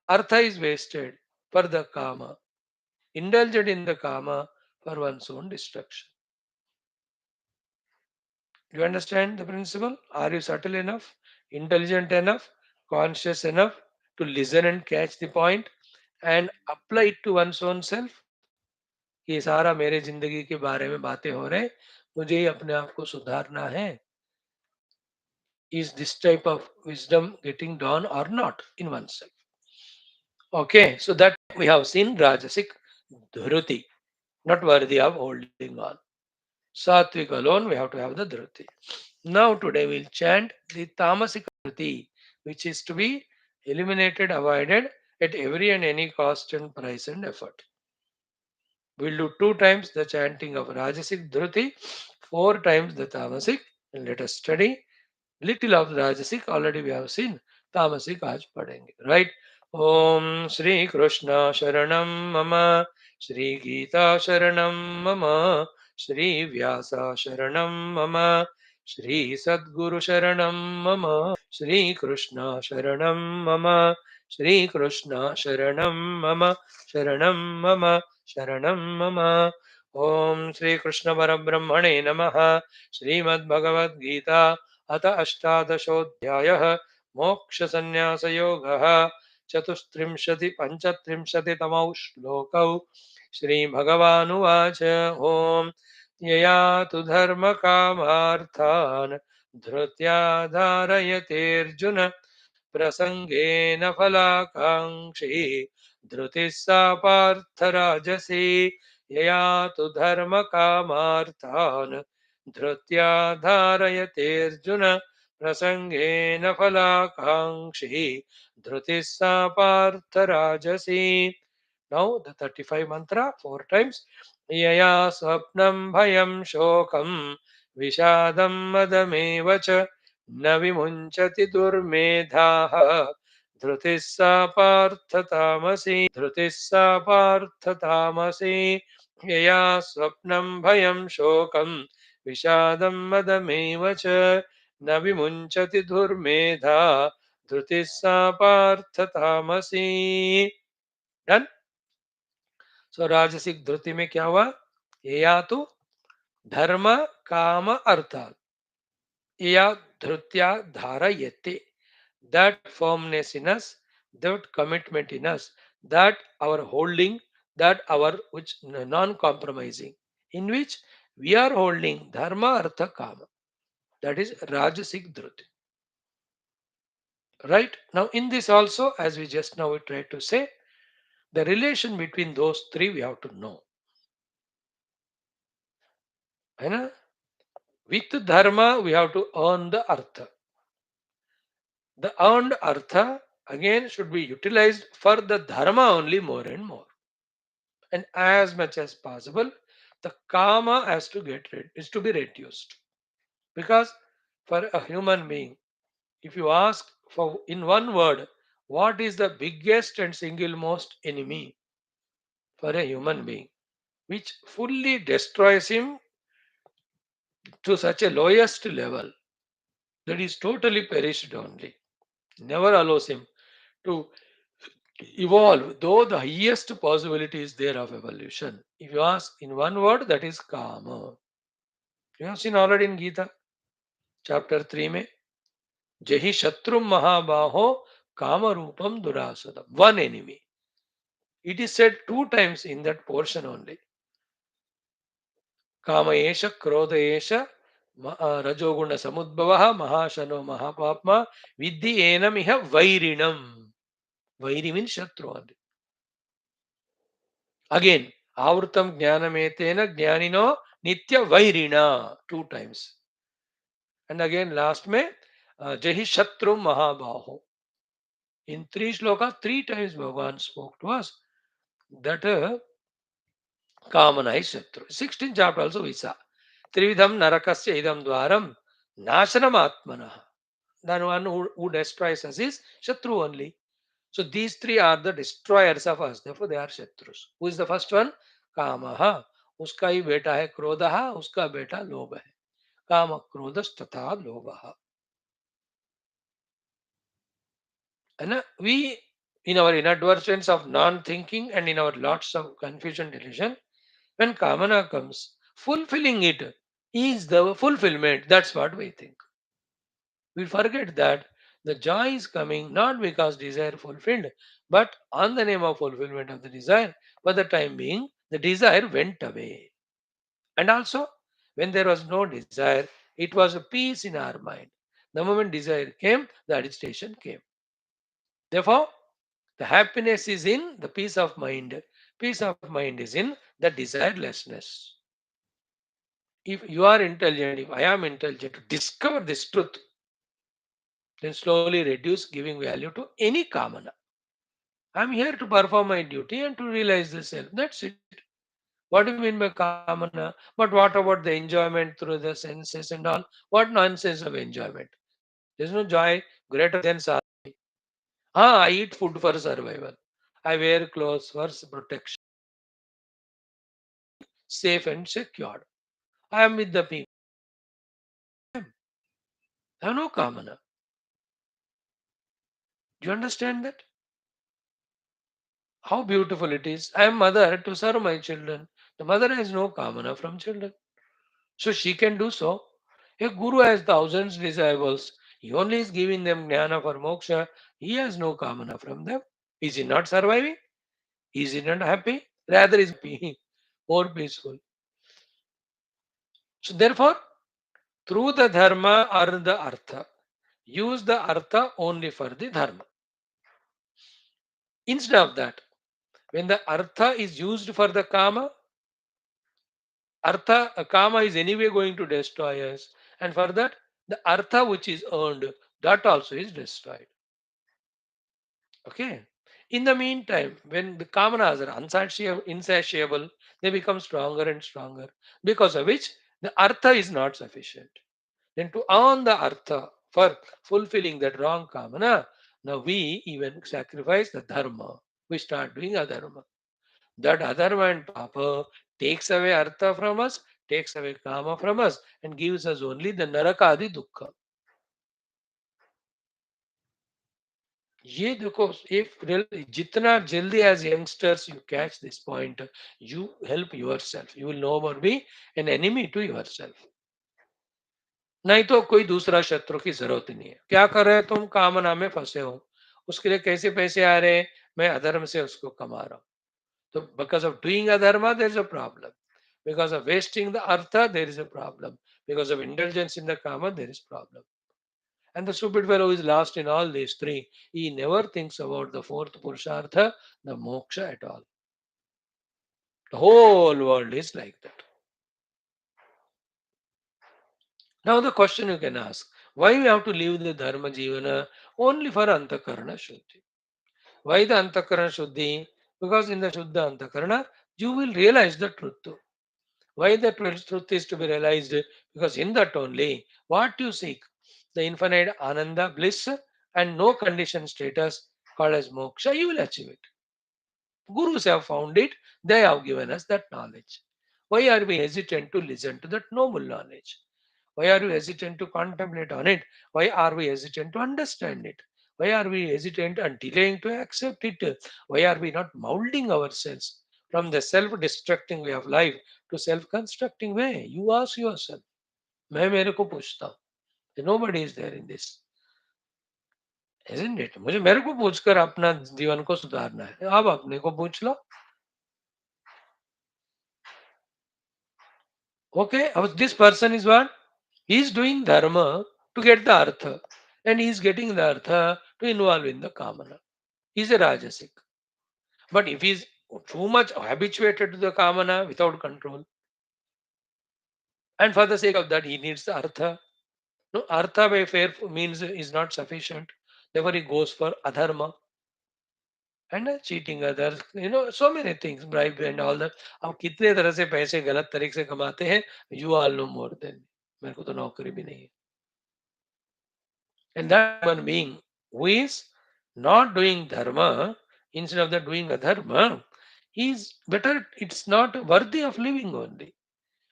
artha is wasted for the kama, indulged in the kama for one's own destruction. Do you understand the principle? Are you subtle enough, intelligent enough, conscious enough to listen and catch the point and apply it to one's own self? ये सारा मेरे जिंदगी के बारे में बातें हो रहे, मुझे ही अपने आप को सुधारना है. Is this type of wisdom getting done or not in oneself? Okay, so that we have seen Rajasic Dhruti, not worthy of holding on. Sattvic alone, we have to have the Dhruti. Now today we'll chant the Tamasik Dhruti, which is to be eliminated, avoided at every and any cost and price and effort. We'll do two times the chanting of Rajasic Dhruti, four times the Tamasik, and let us study little of Rajasic. Already we have seen Tamasik आज पढ़ेंगे, right? Om Shri Krishna Sharanam Mama, Shri Geetha Sharanam Mama, Shri Vyasa Sharanam Mama, Shri Sadguru Sharanam Mama, Shri Krishna Sharanam Mama, Shri Krishna Sharanam Mama, Sharanam Mama, Sharanam Mama. Om Shri Krishna Parabrahmane Namaha, Srimad Bhagavad Gita अथ अष्टादशोऽध्यायः मोक्षसंन्यासयोगः चतुस्त्रिंशति पञ्चत्रिंशतितमौ श्लोकौ श्रीभगवानुवाच ॐ यया तु धर्मकामार्थान् धृत्या धारयतेऽर्जुन प्रसङ्गेन फलाकाङ्क्षी धृतिः सा पार्थराजसी यया तु धर्मकामार्थान् धृत्या धारयतेऽर्जुन प्रसङ्गेन फलाकाङ्क्षी धृतिः सा पार्थराजसी. Now the 35 mantra four times. यया स्वप्नं भयं शोकं विषादं मदमेव च न विमुञ्चति दुर्मेधाः धृतिः सा पार्थतामसि यया स्वप्नं भयं शोकं विषादं मदमेव च न विमुञ्चति दुर्मेधा धृतिः सा पार्थतामसि. डन. सो राजसिक धृति में क्या हुआ? यया तो धर्म काम अर्थ या धृत्या धारयते, that firmness in us, that commitment in us, that our holding, that our which non-compromising, in which we are holding dharma artha kama, that is rajasic dhruti. Right now in this also, as we just now we tried to say, the relation between those three we have to know. है ना? With dharma we have to earn the artha. The earned artha again should be utilized for the dharma only more and more. And as much as possible, the karma has to is to be reduced. Because for a human being, if you ask for in one word, what is the biggest and single most enemy for a human being, which fully destroys him to such a lowest level that is totally perished only, never allows him to evolve, though the highest possibility is there of evolution. If you ask in one word, that is karma. You have seen already in Gita, chapter 3 में जहि शत्रु महाबाहो काम रूपम दुरासदम, one enemy. It is said two times in that portion only. काम एष क्रोध एष रजोगुण समुद्भवः महाशनो महापाप्मा विद्धि एनम इह वैरिणम. Vairi means shatru only. Again, आवृतम ज्ञानमेतेन ज्ञानिनो नित्य वैरिणा, two times. And again last में जहि शत्रु महाबाहो. In three shlokas, three times Bhagavan spoke to us that Kamana is Shatru. 16th chapter also we saw. Trividham narakasya idam dwaram nashanam atmana. The one who destroys us is Shatru only. So these three are the destroyers of us. Therefore they are Shatrus. Who is the first one? Kamaha. उसका ही बेटा है क्रोधः, उसका बेटा लोभ है. काम क्रोधस्तथा लोभः. And we, in our inadvertence of non-thinking and in our lots of confusion delusion, when kamana comes, fulfilling it is the fulfillment. That's what we think. We forget that the joy is coming not because desire fulfilled, but on the name of fulfillment of the desire. For the time being, the desire went away. And also, when there was no desire, it was a peace in our mind. The moment desire came, the agitation came. Therefore, the happiness is in the peace of mind. Peace of mind is in the desirelessness. If you are intelligent, if I am intelligent, to discover this truth, then slowly reduce giving value to any kamana. I am here to perform my duty and to realize the self. That's it. What do you mean by kamana? But what about the enjoyment through the senses and all? What nonsense of enjoyment? There's no joy greater than sadhana. I eat food for survival. I wear clothes for protection. Safe and secured. I am with the people. I have no kamana. Do you understand that? How beautiful it is. I am mother to serve my children. The mother has no kamana from children. So she can do so. A guru has thousands disciples. He only is giving them jnana for moksha. He has no kamana from them. Is he not surviving? Is he not happy? Rather is happy, more peaceful. So therefore, through the dharma or the artha, use the artha only for the dharma. Instead of that, when the artha is used for the kama, artha kama is anyway going to destroy us, and for that the artha which is earned, that also is destroyed. Okay. In the meantime, when the kamanas are insatiable, they become stronger and stronger, because of which The artha is not sufficient. Then to earn the artha for fulfilling that wrong kamana, now we even sacrifice the dharma. We start doing adharma. That adharma and papa takes away artha from us, takes away kama from us, and gives us only the narakadi dukkha. ये देखो if जितना जल्दी as youngsters you catch this point, you help yourself. You will no more be an enemy to yourself. नहीं तो कोई दूसरा शत्रु की जरूरत ही नहीं है. क्या कर रहे हो तुम? कामना में फंसे हो. उसके लिए कैसे पैसे आ रहे हैं? मैं अधर्म से उसको कमा रहा हूं. तो because of doing adharma there is a problem. Because of wasting the artha there is a problem. Because of indulgence in the kama there is problem. And the stupid fellow is lost in all these three. He never thinks about the fourth purushartha, the moksha at all. The whole world is like that. Now the question you can ask, why we have to live the dharma jivana only for antakarana shuddhi? Why the antakarana shuddhi? Because in the shuddha antakarana, you will realize the truth. Why the truth is to be realized? Because in that only, what you seek, the infinite ananda, bliss, and no condition status called as moksha, you will achieve it. Gurus have found it, they have given us that knowledge. Why are we hesitant to listen to that noble knowledge? Why are we hesitant to contemplate on it? Why are we hesitant to understand it? Why are we hesitant and delaying to accept it? Why are we not molding ourselves from the self destructing way of life to self constructing way? You ask yourself. मैं मेरे को पूछता हूँ. Nobody is there in this. Isn't it? मुझे मेरे को पूछकर अपना जीवन को सुधारना है. आप अपने को पूछ लो. Okay, this person is what? He is doing dharma to get the artha, and he is getting the artha to involve in the kamana. He is a rajasic. But if he is too much habituated to the kamana without control, and for the sake of that he needs the artha. No, artha by fair means is not sufficient. Therefore he goes for adharma and cheating others. So many things, bribe and all that. अब कितने तरह से पैसे गलत तरीके से कमाते हैं, you all know more than me. मेरे को तो नौकरी भी नहीं है. And that human being who is not doing dharma instead of the doing adharma, is better. It's not worthy of living only.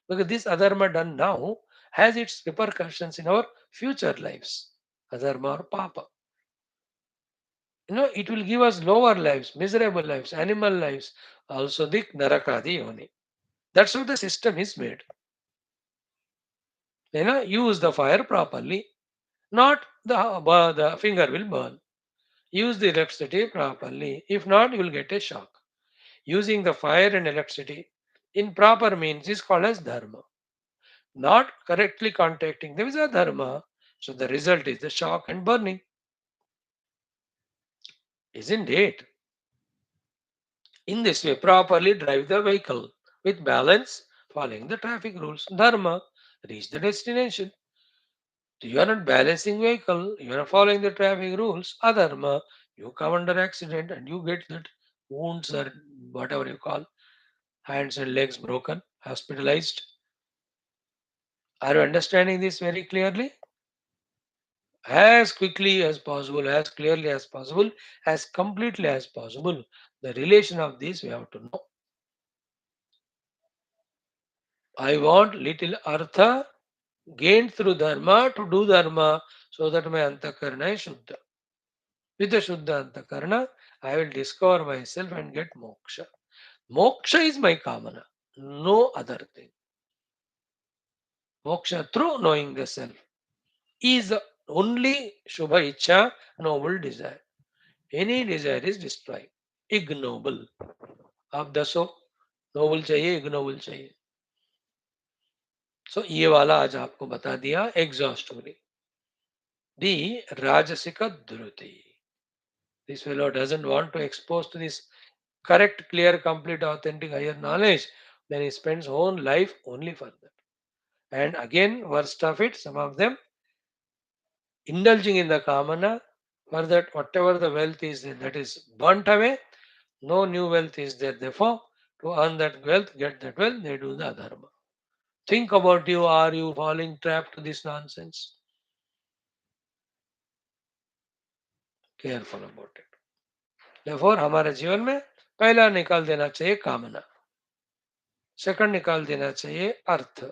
Because this adharma done now has its repercussions in our future lives. Adharma or papa. It will give us lower lives, miserable lives, animal lives, also the narakadi yoni. That's how the system is made. Use the fire properly, not the finger will burn. Use the electricity properly. If not, you will get a shock. Using the fire and electricity in proper means is called as dharma. Not correctly contacting them is a dharma. So the result is the shock and burning. Isn't it? In this way, properly drive the vehicle with balance, following the traffic rules. Dharma, reach the destination. You are not balancing vehicle, you are following the traffic rules. Adharma, you come under accident and you get that wounds or whatever you call, hands and legs broken, hospitalized. Are you understanding this very clearly? As quickly as possible, as clearly as possible, as completely as possible. The relation of this we have to know. I want little artha gained through dharma to do dharma so that my antakarna is shuddha. With the shuddha antakarna, I will discover myself and get moksha. Moksha is my kamana, no other thing. Moksha through knowing the self is the only Shubha Icha, noble desire. Any desire is destroyed. Ignoble. आप दसो Nobel चाहिए ignoble चाहिए. सो ये वाला आज आपको बता दिया exhaustively. The Rajasika Dhruti. This fellow doesn't want to expose to this correct, clear, complete, authentic, higher knowledge. Then he spends whole life only for that. And again, worst of it, some of them indulging in the kamana, for that whatever the wealth is there, that is burnt away. No new wealth is there. Therefore, to earn that wealth, get that wealth, they do the dharma. Think about you. Are you falling trapped to this nonsense? Careful about it. Therefore, हमारे जीवन में पहला निकाल देना चाहिए कामना, second निकाल देना चाहिए अर्थ,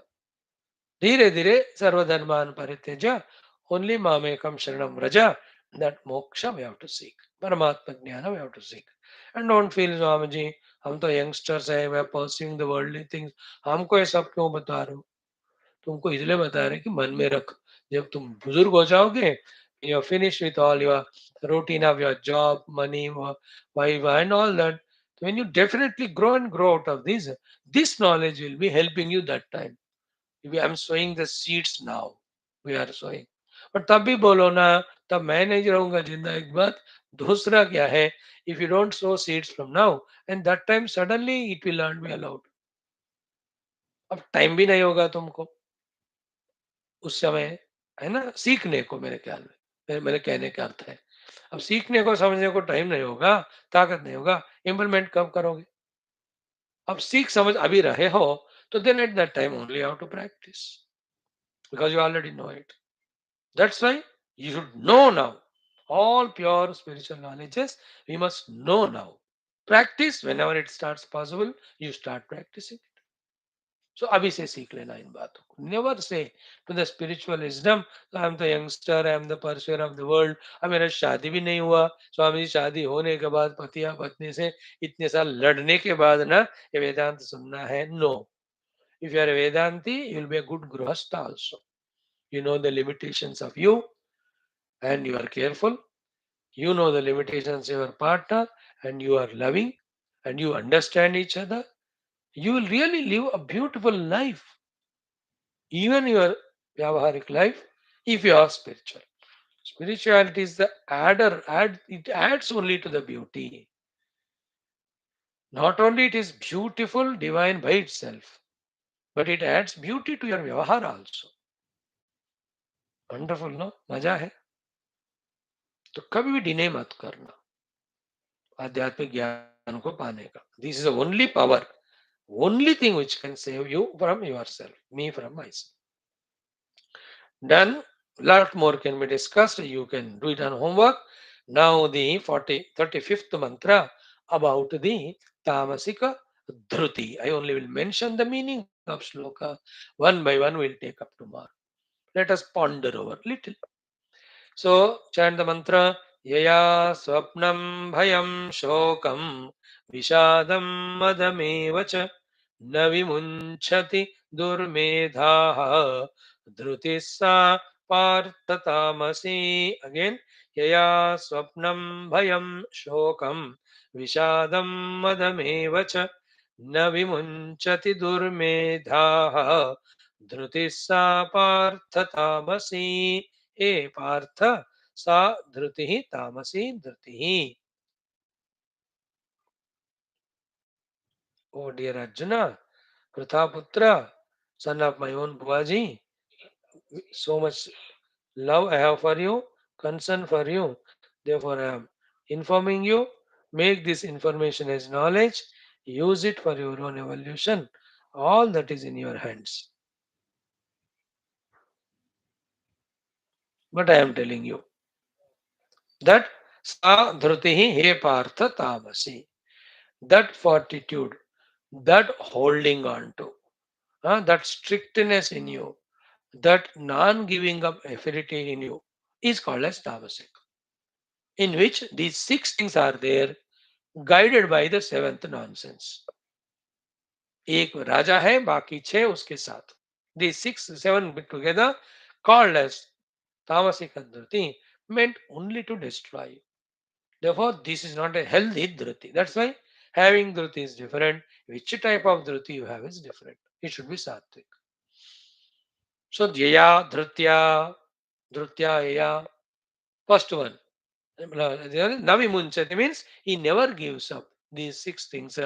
धीरे धीरे सर्वधर्मान परित्यज्य ओनली मामेकम शरणम Vraj, that moksha we have to seek, परमात्मा ज्ञान we have to seek. And don't feel Swami ji हम तो यंगस्टर्स हैं, we are pursuing the worldly things, हमको ये सब क्यों बता रहे हो? तुमको इसलिए बता रहे कि मन में रख, जब तुम बुजुर्ग हो जाओगे, you are finished with all your routine of your job, money, wife and all that, when you definitely grow and grow out of this knowledge will be helping you that time. I am sowing the seeds now, we are sowing. But तब भी बोलो ना, तब मैं नहीं रहूंगा जिंदा, एक बात। दूसरा क्या है, if you don't sow seeds from now, and that time suddenly it will not be allowed. अब टाइम भी नहीं होगा तुमको उस समय, है ना, सीखने को, मेरे ख्याल में, मेरे कहने का अर्थ है, अब सीखने को समझने को टाइम नहीं होगा, ताकत नहीं होगा, इम्प्लीमेंट कब करोगे? अब सीख समझ अभी रहे हो, तो then at that time only how to practice, because you already know it. That's why you should know now. All pure spiritual knowledges we must know now. Practice whenever it starts possible. You start practicing it. So अभी से सीख लेना इन बातों को. Never say to the spiritual wisdom, I am the youngster, I am the pursuer of the world. अब मेरा शादी भी नहीं हुआ. स्वामी जी शादी होने के बाद पति या पत्नी से इतने साल लड़ने के बाद ना ये वेदांत सुनना है. No. If you are a Vedanti, you will be a good Grihastha also. You know the limitations of you and you are careful. You know the limitations of your partner and you are loving and you understand each other. You will really live a beautiful life, even your Vyavaharik life, if you are spiritual. Spirituality is the it adds only to the beauty. Not only it is beautiful, divine by itself, but it adds beauty to your Vyavahara also. Wonderful, no? मजा है. तो कभी भी डिने मत करना आध्यात्मिक ज्ञान को पाने का. This is only power, only thing which can save you from yourself, me from myself. Then, lot more can be discussed. You can do it on homework. Now, the 35th mantra about the Tamasik Dhruthi. I only will mention the meaning of shloka. One by one, we'll take up tomorrow. Let us ponder over little. So, chant the mantra. Yaya swapnam bhayam shokam vishadam madhamevacha न विमुञ्चति दुर्मेधाः धृतिः सा पार्थतामसि. Again, यया स्वप्नं भयं शोकं विषादं मदमेव च न विमुञ्चति दुर्मेधाः धृतिः सा पार्थतामसि. हे पार्थ, सा धृतिः तामसी धृतिः. Oh dear Arjuna, Prathaputra, son of my own Buaji, so much love I have for you, concern for you. Therefore, I am informing you. Make this information as knowledge, use it for your own evolution. All that is in your hands. But I am telling you that sa dhrutihi he partha tamasi. That fortitude, that holding on to, that strictness in you, that non-giving up affinity in you is called as tamasic, in which these six things are there, guided by the seventh nonsense. एक राजा है, बाकी छह उसके साथ. These six, seven together, called as tamasic dhruti, meant only to destroy you. Therefore, this is not a healthy dhruti. That's why having dhruti is different. Which type of dhruti you have is different. It should be sattvic. So, jaya, dhrutya, yaya. First one. Navi Munchati means he never gives up. These six things,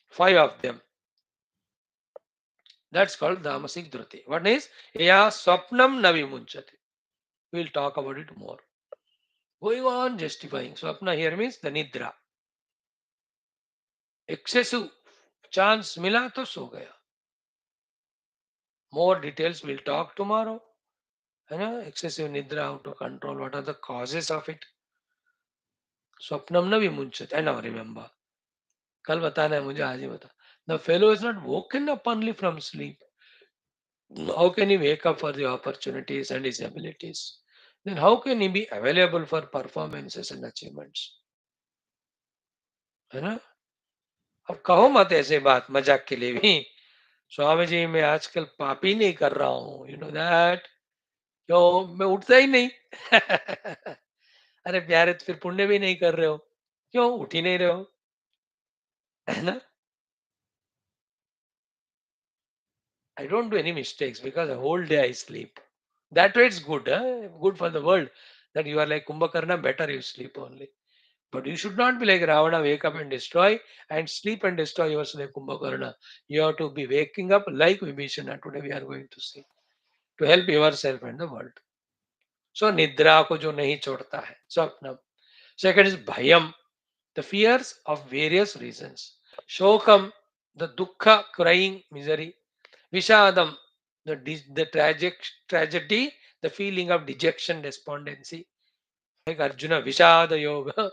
five of them. That's called Tamasik Dhruti. What is? Ya Swapnam Navi Munchati. We'll talk about it more. Going on justifying. Swapna here means the Nidra. Excessive chance मिला तो सो गया. More details we'll talk tomorrow. है ना? Excessive nidra, how to control, what are the causes of it. स्वप्नम न विमुंचते. And now remember, कल बताना है मुझे, आज ही बता. The fellow is not woken up only from sleep. How can he wake up for the opportunities and his abilities? Then how can he be available for performances and achievements? है ना? अब कहो मत ऐसे बात मजाक के लिए भी. स्वामी जी मैं आजकल पापी नहीं कर रहा हूँ. You know that? क्यों? मैं उठता ही नहीं. अरे प्यारे तो फिर पुण्य भी नहीं कर रहे हो. क्यों उठ ही नहीं रहे हो? है ना? I don't do any mistakes because the whole day I sleep. That way it's good, huh? Good for the world. That you are like Kumbhakarna, better you sleep only. But you should not be like Ravana, wake up and destroy, and sleep and destroy yourself like Kumbhakarna. You have to be waking up like Vibhishana. Today we are going to see to help yourself and the world. So Nidra ko jo nahi chodta hai. Swapnam. Second is Bhayam, the fears of various reasons. Shokam, the dukkha, crying, misery. Vishadam, the tragic tragedy, the feeling of dejection, despondency. Like Arjuna, Vishada Yoga.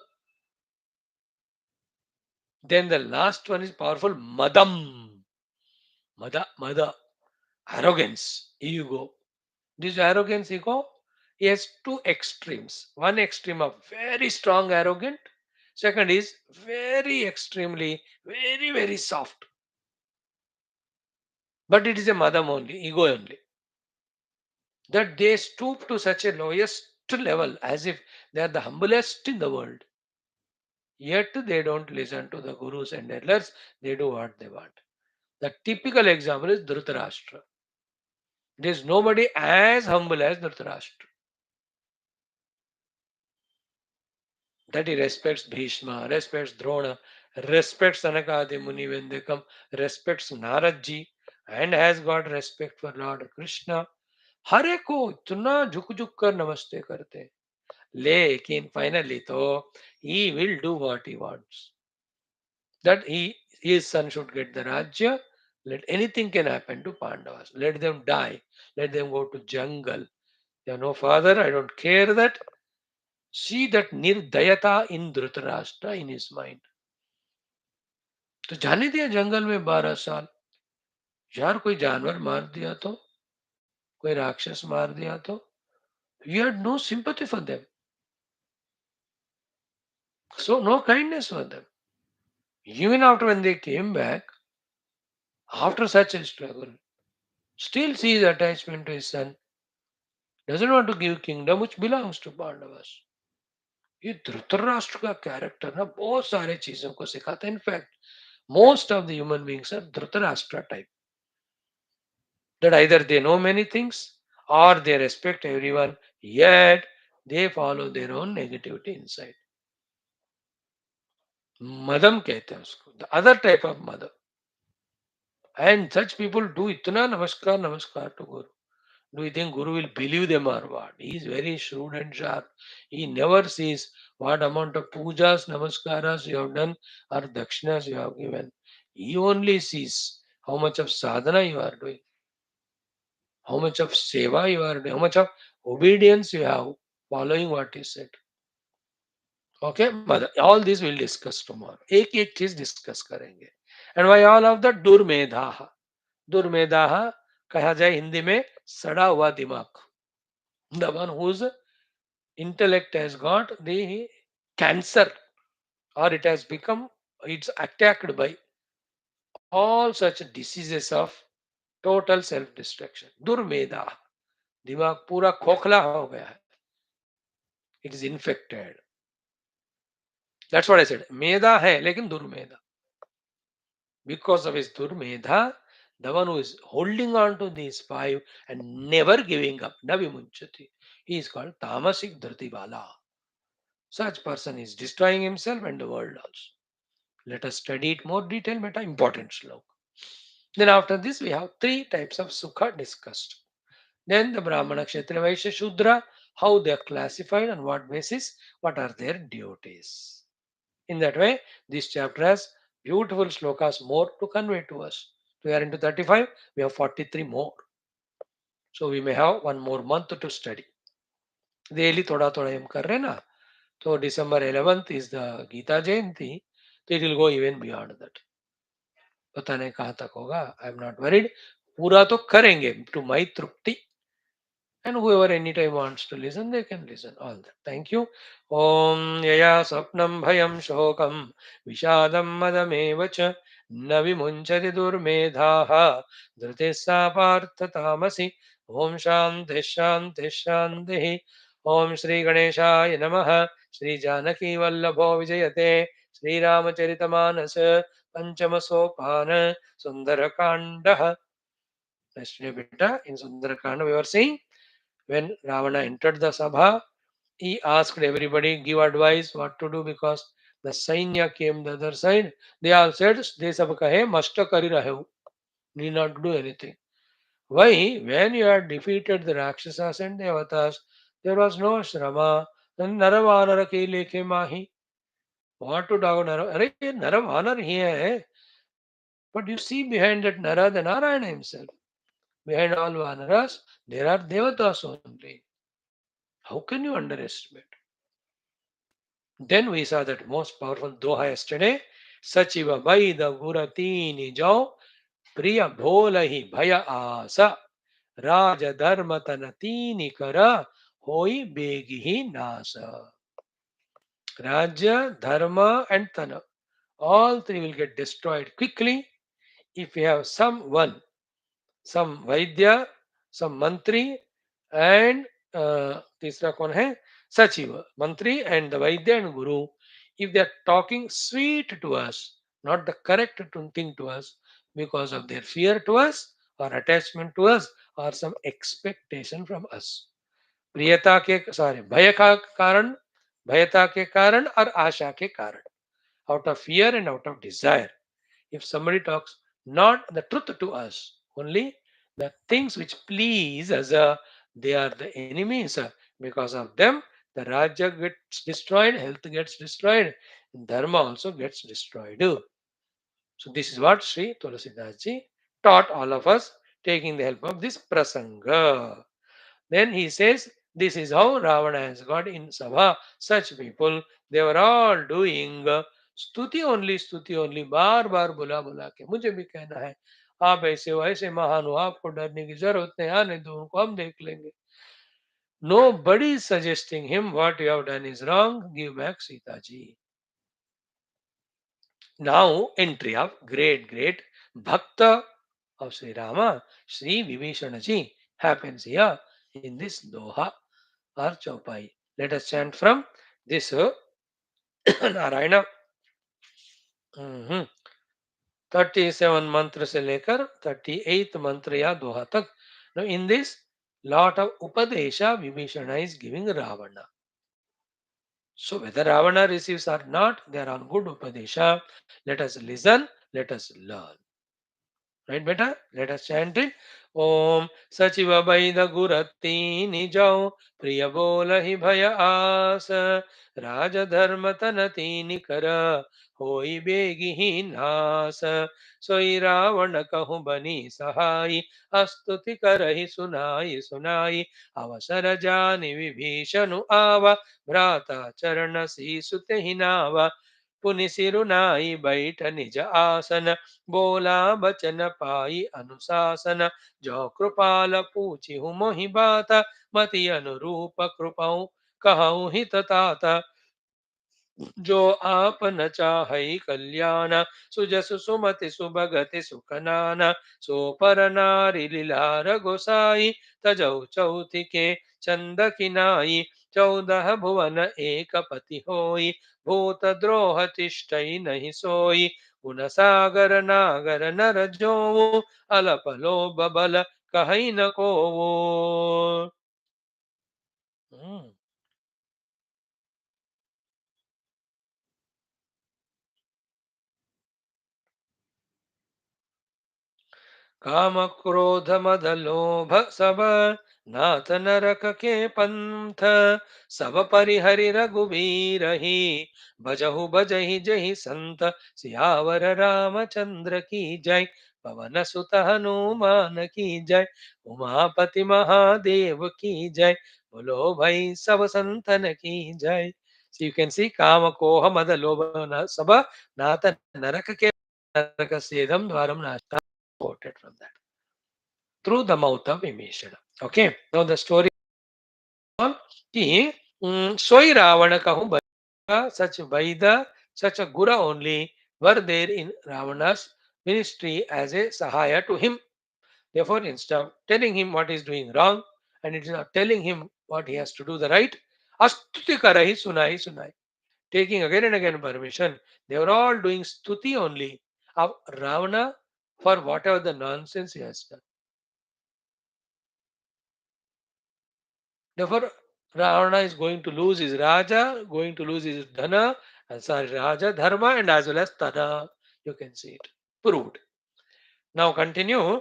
Then the last one is powerful, Madam. Mada, arrogance, ego. This arrogance, ego, he has two extremes. One extreme of very strong arrogant. Second is very extremely, very, very soft. But it is a madam only, ego only. That they stoop to such a lowest level as if they are the humblest in the world. Yet they don't listen to the gurus and elders, they do what they want. The typical example is Dhritarashtra. There is nobody as humble as Dhritarashtra. That he respects Bhishma, respects Drona, respects Sanakadi Muni when they come, respects Naradji, and has got respect for Lord Krishna. हर एक को इतना झुक झुक कर नमस्ते करते हैं. लेकिन फाइनली तो he will do what he wants. That his son should get the Rajya. Let anything can happen to Pandavas. Let them die. Let them go to jungle. They have no father. I don't care that. See that nirdayata in Dhritarashtra in his mind. तो जाने दिया जंगल में 12 साल. यार कोई जानवर मार दिया तो, कोई राक्षस मार दिया तो, you had no sympathy for them. So no kindness for them. Even after when they came back, after such a struggle, still sees attachment to his son. Doesn't want to give kingdom which belongs to Pandavas. ये धृतराष्ट्र का character ना बहुत सारे चीजों को सिखाता है. In fact most of the human beings are Dhritarashtra type. That either they know many things or they respect everyone, yet they follow their own negativity inside. Madam कहते हैं उसको. The other type of mother. And such people do itna namaskar to Guru. Do you think Guru will believe them or what? He is very shrewd and sharp. He never sees what amount of pujas, namaskaras you have done or dakshinas you have given. He only sees how much of sadhana you are doing, how much of seva you are doing, how much of obedience you have following what he said. Okay, mother. All this we'll discuss tomorrow. एक चीज discuss करेंगे. And why all of the दुर्मेधा? दुर्मेधा कहा जाए हिंदी में सड़ा हुआ दिमाग. The one whose intellect has got the cancer or it has become, it's attacked by all such diseases of total self destruction. दुर्मेधा. दिमाग पूरा खोखला हो गया है. It is infected. That's what I said. मेधा है लेकिन दुर्मेधा. Because of his durmedha, the one who is holding on to these five and never giving up, navimunchati, he is called Tamasik Dhruthi. Such person is destroying himself and the world also. Let us study it more detail, but important sloka. Then after this, we have three types of sukha discussed. Then the Brahmana, Kshatriya, Vaishya, Shudra, how they are classified, on what basis, what are their duties. In that way, this chapter has Beautiful shlokas, more to convey to us. We are into 35, we have 43 more. So we may have one more month to study. Daily thoda thoda हम कर रहे हैं ना. So December 11th is the Geeta Jayanti. So it will go even beyond that. पता नहीं कहाँ तक होगा. I am not worried. पूरा तो करेंगे to my Tripti. And whoever anytime wants to listen, they can listen. All that. Thank you. Om Yaya Sapnam Bhayam Shokam Vishadam Madamevacha Navimunchati Durmedhaha Dhritissa Partha Tamasi Om Shanti Shanti Shanti Om Shri Ganeshaya Namaha Shri Janaki Vallabho Vijayate Shri Ramacharitamanasa Panchama Sopana Sundarakanda. Yesterday, beta, in Sundarakanda, we were saying when Ravana entered the Sabha, he asked everybody, give advice what to do because the Sainya came the other side. They all said, they sab kahe, masta kari rahe ho, need not do anything. Why? When you had defeated the Rakshasas and the Avatars, there was no Shrama. Then Naravanara ke lekhe mahi. What to talk about Nara? Arey, Naravanar here. But you see behind that Nara, the Narayana himself. Behind all Vanaras, there are Devatas only. How can you underestimate? Then we saw that most powerful doha yesterday. Sachiva Vaida Guratini Jau Priya Bholahi Bhaya Asa Raja Dharma Tanatini Kara Hoi Begihi Nasa. Raja, Dharma and Tana. All three will get destroyed quickly if we have someone, some Vaidya, some Mantri and तीसरा कौन है सचिव मंत्री and the Vaidya and Guru. If they are talking sweet to us, not the correct thing to us because of their fear to us or attachment to us or some expectation from us, प्रियता के sorry भय का कारण, भयता के कारण और आशा के कारण, out of fear and out of desire. If somebody talks not the truth to us, only the things which please us, they are the enemies. Because of them, the Raja gets destroyed, health gets destroyed, and Dharma also gets destroyed. So this is what Sri Tulsidas ji taught all of us, taking the help of this prasanga. Then he says, this is how Ravana has got in Sabha. Such people, they were all doing स्तुति only बार बार बुला बुला के मुझे भी कहना है आप ऐसे हो ऐसे महान हो आपको डरने की जरूरत नहीं आने दो उनको हम देख लेंगे nobody suggesting him what you have done is wrong give back Sita ji now entry of great bhakta of Sri Rama, Sri Vibhishana ji happens here in this doha or chaupai. Let us chant from this Narayana 37 मंत्र से लेकर 38 मंत्र या दोहा तक. Now in this lot of upadesha Vibhishana is giving Ravana. So whether Ravana receives or not, they are on good upadesha. Let us listen, let us learn. Right, beta? Let us chant it. Om Sachiva Vaida Gurati Nijau Priya Bolahi Bhaya Asa Raja Dharma Tanati Nikara Hoi Begi Nasa Soi Ravana Kahu Bani Sahai Astuti Karahi Sunai Sunai Avasara Jani Vibhishanu Ava Brata Charana Si Sute Hinava पुनि सिरुनाई बैठ निज आसन बोला बचन पाई अनुशासन जो कृपाल पूछि मोहि बात मति अनुरूप कृपाऊं कहूँ हित तात जो आप न चाहई कल्याण सुजसु सुमति सुभगति सुखनाना सो पर नारी लीला गोसाई तजौ चौथि के चंद किनाई 14 भुवन एक पति होई भूत द्रोह तिष्ठई नहीं सोई गुण सागर नागर नर जोऊ अलप लोभ बल कहीं न को काम क्रोध मद लोभ सब नाथ नरक के पंथ सब परिहरि रघुवीर ही भजहु भजहि जहि संत सियावर रामचंद्र की जय पवन सुत हनुमान की जय उमापति महादेव की जय बोलो भाई सब संतन की जय. So you can see काम कोह मद लोभ सब नाथ नरक के नरक सेदम द्वारम नाशा quoted from that through the mouth of Vibhishana. Okay, now the story on कि सोई रावण कहूँ such Vaida, such a Gura only were there in Ravana's ministry as a Sahaya to him. Therefore, instead of telling him what he is doing wrong and it is not telling him what he has to do the right, Astuti Karahi Sunai Sunai, taking again and again permission, they were all doing stuti only of Ravana for whatever the nonsense he has done. Therefore, Ravana is going to lose his Raja, going to lose his Dhana, and sorry, Raja, Dharma, and as well as Tana. You can see it. Proved. Now continue.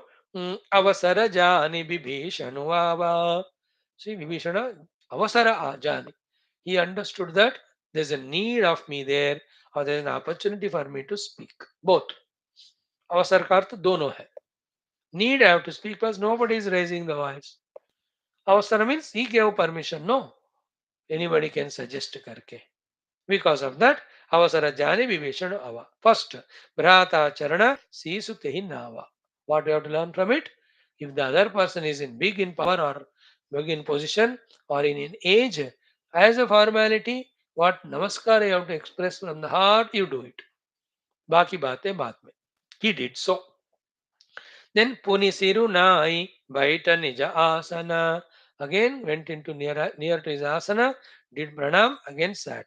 Avasara jani Vibhishanu ava. See, Vibhishana, Avasara jani. He understood that there's a need of me there, or there's an opportunity for me to speak. Both. Avasar का अर्थ दोनों है. Need I have to speak because nobody is raising the voice. Avasara means he gave permission. No, anybody can suggest करके. Because of that, avasara jani vibhishana ava. First, bhrata charana sisutehi nava. What you have to learn from it? If the other person is in big in power or big in position or in age, as a formality, what namaskar you have to express from the heart, you do it. Baki batein baat mein. He did so. Then Puni Sirunai Baita Nija Asana again went into near to his asana, did pranam, again sat.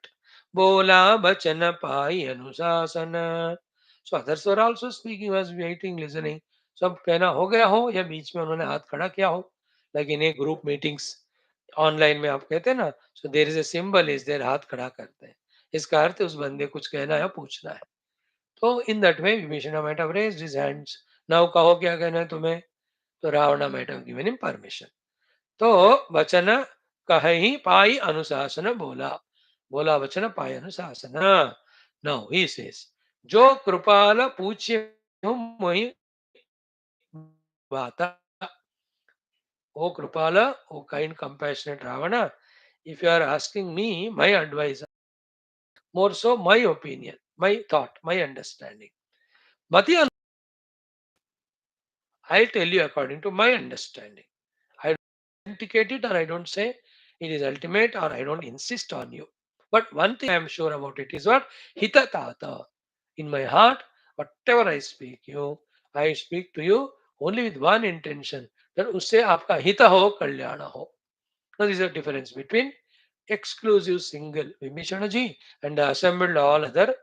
Bola Bachana Pai Anusasana. So others were also speaking, was waiting, listening. सब कहना हो गया हो या बीच में उन्होंने हाथ खड़ा किया हो, like in a group meetings online में आप कहते हैं ना, so there is a symbol is there, हाथ खड़ा करते हैं. इसका अर्थ उस बंदे कुछ कहना है, पूछना है. तो in that way Vibhishana might have raised his hands. Now कहो क्या कहना है तुम्हें, तो Ravana might have given him permission. तो वचन कहि पाई अनुशासन बोला, बोला वचन पाई अनुशासन. Now he says, जो कृपाल पूछे हूँ मोहि बाता. O Kripala, O kind, compassionate Ravana, if you are asking me my advice, more so my opinion, my thought, my understanding. Mati, I'll tell you according to my understanding. I don't indicate it or I don't say it is ultimate or I don't insist on you. But one thing I am sure about it is what? Hita tata. In my heart, whatever I speak to you only with one intention, that usse aapka hita ho, kalyana ho. Now, there is a difference between exclusive single Vibhishana ji and the assembled all other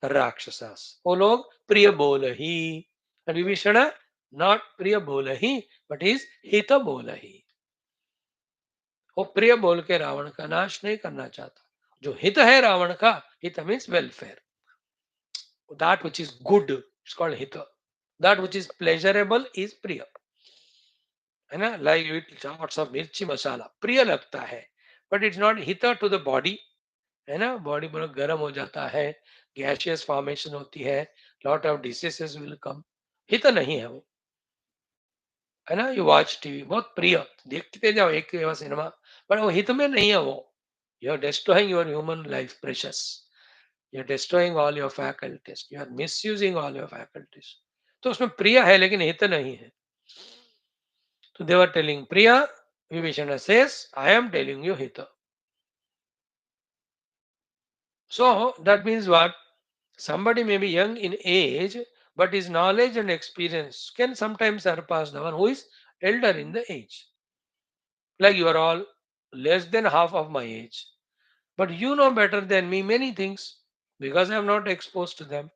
Rakshasas. वो लोग प्रिय बोल ही, and Vibhishana not प्रिय बोल ही but is हित बोल ही. वो प्रिय बोल के रावण का नाश नहीं करना चाहता. जो हित है रावण का, हित means welfare. That which is good is called hita. That which is pleasurable is प्रिय. है ना, like it lots of मिर्ची मसाला प्रिय लगता है, but it's not हिता to the body. है ना, बॉडी पूरा गर्म हो जाता है, गैशियस फॉर्मेशन होती है, lot of diseases will come. हित नहीं है वो. है ना, यू वॉच टीवी बहुत प्रिय, देखते जाओ एक सिनेमा, पर वो हित में नहीं है वो. You are destroying your human life precious. You are destroying all your faculties, you are misusing all your faculties. तो उसमें प्रिय है लेकिन हित नहीं है. तो दे वर टेलिंग प्रिय, Vibhishan says I am telling you हित. So that means what? Somebody may be young in age, but his knowledge and experience can sometimes surpass the one who is elder in the age. Like you are all less than half of my age, but you know better than me many things because I am not exposed to them.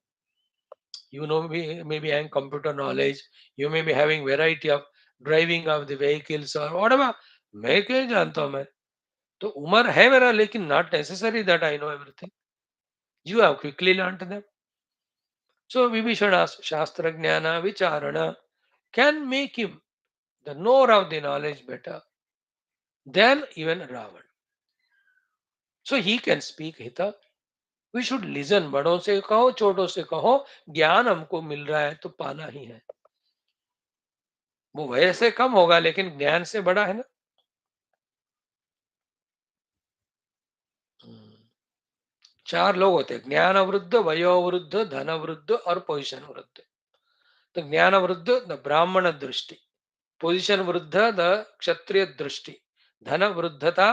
You know, maybe having computer knowledge, you may be having variety of driving of the vehicles or whatever. मैं क्या जानता हूँ मैं, तो उम्र है मेरा, लेकिन not necessary that I know everything. You have quickly learned them. So Vibhishana Shastra Jnana Vicharana. can make him the knower of the knowledge better than even Ravan. So he can speak Hita. We should listen. बड़ों से कहो, छोटों से कहो, ज्ञान हमको मिल रहा है तो पाना ही है. वो वैसे कम होगा लेकिन ज्ञान से बड़ा है ना. चार लोग होते हैं, ज्ञान वृद्ध, वयो वृद्ध, धन वृद्ध और पोजिशन वृद्ध. तो ज्ञान वृद्ध द ब्राह्मण दृष्टि, पोजिशन वृद्ध द क्षत्रिय दृष्टि, धन वृद्धता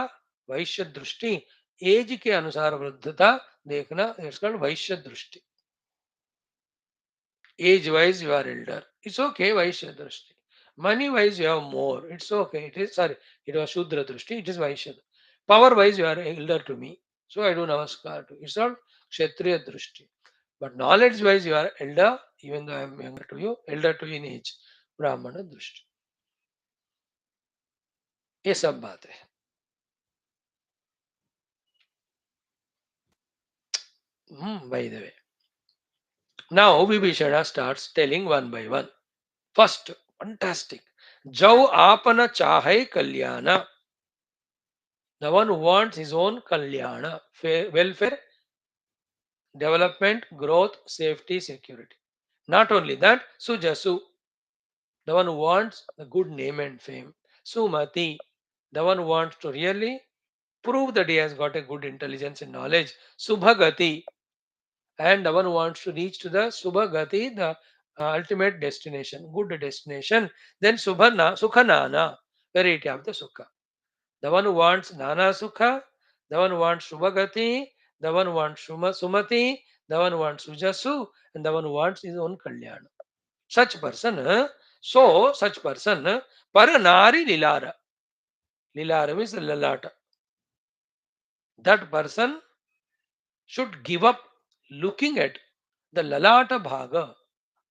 वैश्य दृष्टि, एज के अनुसार वृद्धता देखना वैश्य दृष्टि. Age wise, you are elder. It's okay, Vaishya Drishti. Money wise, you have more. It's okay. It is, sorry, it was Shudra Drishti. It is Vaishya. Power wise, you are elder to me. So I do Namaskar to you. It's all Kshatriya Drishti. But knowledge wise, you are elder, even though I am younger to you, elder to you in age. Brahmana Drishti. ये सब बात है. By the way. Now Vibhishana starts telling one by one. First, fantastic. Jau apana chahai kalyana. The one who wants his own kalyana, welfare, development, growth, safety, security. Not only that, sujasu, the one who wants the good name and fame. Sumati, the one who wants to really prove that he has got a good intelligence and knowledge. Subhagati, and the one who wants to reach to the Subhagati, the ultimate destination, good destination. Then Subhana, Sukhanana, variety of the Sukha. The one who wants Nana Sukha, the one who wants Shubhagati, the one who wants Sumati, the one who wants Sujasu, and the one who wants his own Kalyana. Such person, such person, Paranari Lilara. Lilara means Lalata. That person should give up looking at the Lalata Bhaga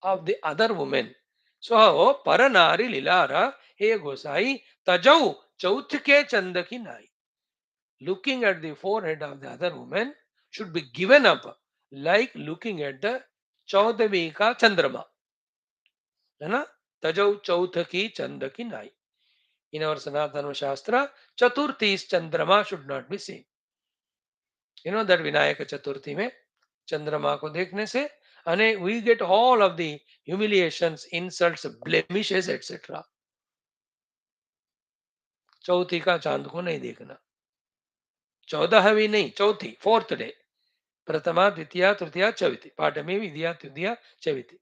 of the other woman. So, Paranari Lilara, He Gosai, Tajau, Chautike Chandaki Nai. Looking at the forehead of the other woman should be given up like looking at the Chaudavi ka Chandrama. है ना? Tajau Chautaki Chandaki Nai. In our Sanatana Shastra, Chaturthi's Chandrama should not be seen. You know that Vinayaka Chaturthi में चंद्रमा को देखने से अने we get all of the humiliations, insults, blemishes, etc. चौथी का चांद को नहीं देखना. 14वीं नहीं, चौथी, फोर्थ डे. प्रथमा, द्वितीया, तृतीया, चविति. पाठमी, विद्या, तृतीया, चविति.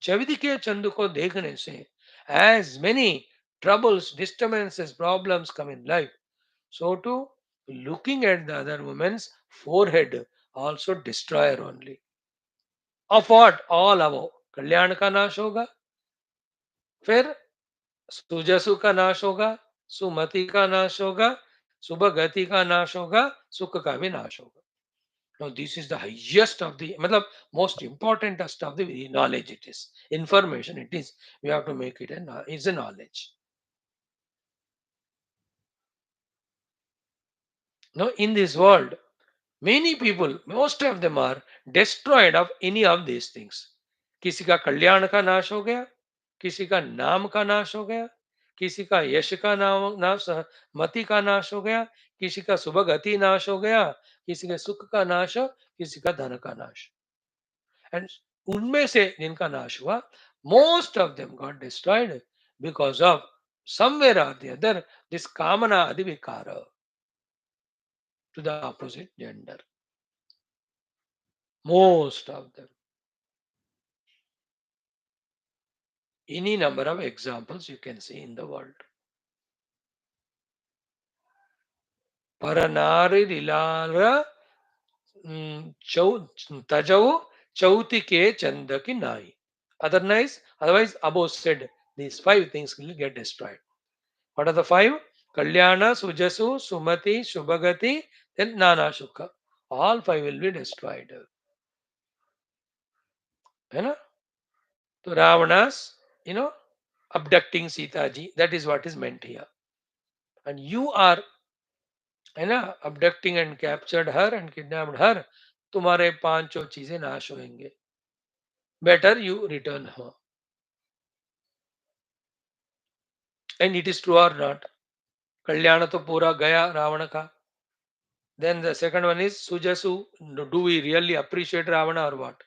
चविति के चंद को देखने से as many troubles, disturbances, problems come in life, so too looking at the other woman's forehead also destroyer only. Of what? All above. कल्याण का नाश होगा, फिर सुजसु का नाश होगा, सुमति का नाश होगा, सुभगति का नाश होगा, सुख का भी नाश होगा. Now, this is the highest of the, matlab, most importantest of the knowledge it is. Information it is. We have to make it is a knowledge. Now, in this world, many people, most of them are destroyed of any of these things. किसी का कल्याण का नाश हो गया, किसी का नाम का नाश हो गया, किसी का यश का नाम नाश, मति का नाश हो गया, किसी का सुभगति नाश हो गया, किसी के सुख का नाश, किसी का धन का नाश. And उनमें से जिनका नाश हुआ, most of them got destroyed because of somewhere or the other this kamana adivikara to the opposite gender. Most of them. Any number of examples you can see in the world. Paranari Lilara Tajau Chautike Chandaki Nai. Otherwise, above said, these five things will get destroyed. What are the five? Kalyana, Sujasu, Sumati, Shubhagati, then Nana Sukha. All five will be destroyed. You know? So Ravana's, abducting Sita ji, that is what is meant here. And you are, abducting and captured her and kidnapped her. तुम्हारे पांचों चीजें नाश होंगे. Better you return her. And it is true और not? कल्याण तो पूरा गया रावण का. Then the second one is Sujasu. Do we really appreciate Ravana or what?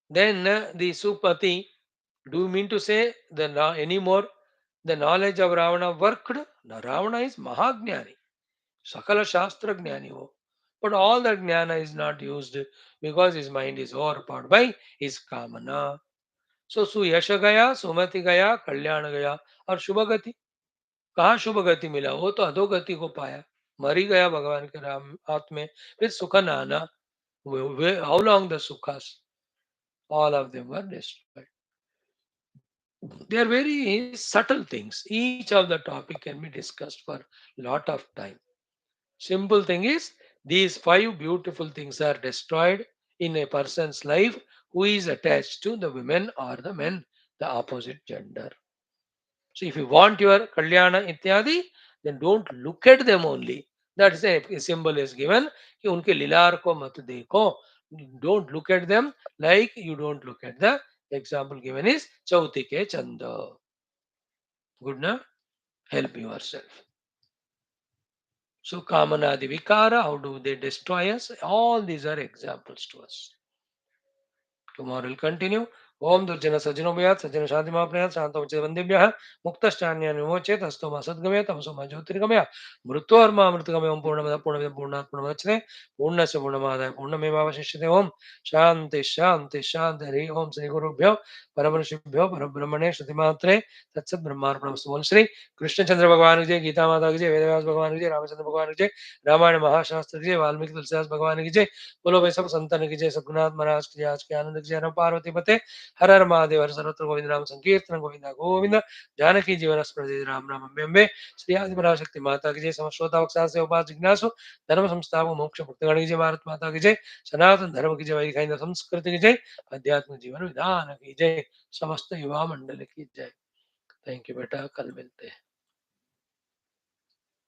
Then the Supati. Do you mean to say the anymore the knowledge of Ravana worked? No, Ravana is Mahagnani, Sakala Shastra Gnani. But all that Jnana is not used because his mind is overpowered by his Kamana. So Suyasha Gaya, Sumati Gaya, Kalyana Gaya और शुभगति. कहाँ शुभगति मिला? वो तो अधोगति को पाया, मर ही गया भगवान के राम हाथ में. फिर सुख नाना. How long the sukhas? All of them were destroyed. They are very subtle things. Each of the topic can be discussed for lot of time. Simple thing is these five beautiful things are destroyed in a person's life who is attached to the women or the men, the opposite gender. So if you want your Kalyana Ityadi, then don't look at them only. That is a symbol is given कि उनके लीलार को मत देखो. Don't look at them like you don't look at the example given is चौथी के चंद. Good na? Help yourself. So Kamanadi Vikara, how do they destroy us? All these are examples to us. Tomorrow will continue. ओम दुर्जन सज्जनो भयात सज्जन शांति महाप्रयात शांतो वंदेभ्य मुक्तश्चान्य विमोचेत हस्तो मा सद्गमय तमसो मा ज्योतिर्गमय मृत्योर्मा मृतगमय ओम पूर्णमद पूर्णमिदं पूर्णात् पूर्णमुदच्यते पूर्णस्य पूर्णमादाय पूर्णमेवावशिष्यते. ओम शांति शांति शांति. हरि ओम. श्री गुरुभ्यो परमऋषिभ्यो परब्रह्मणे श्रुतिमात्रे तत्सत् ब्रह्मार्पणमस्तु. ओम श्री कृष्णचंद्र भगवान की जय, गीता माता की जय, वेदव्यास भगवान की जय, रामचंद्र भगवान की जय, रामायण महाशास्त्र की जय, वाल्मीकि तुलसीदास भगवान की जय. बोलो भाई सब संतान की जय, सद्गुरुनाथ महाराज की जय, आज के आनंद की जय. पार्वती पते हर हर महादेव. हर सर्वत्र गोविंद नाम संकीर्तन गोविंदा गोविंद. जानकी जीवन स्मृति राम राम अम्बे अम्बे. श्री आदि पराशक्ति माता की जय. समश्रोता वक्सा से उपास जिज्ञासु धर्म संस्थापक मोक्ष भक्तगण की जय. भारत माता की जय. सनातन धर्म की जय. वैदिक संस्कृति की जय. अध्यात्म जीवन विधान की जय. समस्त युवा मंडल की जय. थैंक यू बेटा. कल मिलते हैं.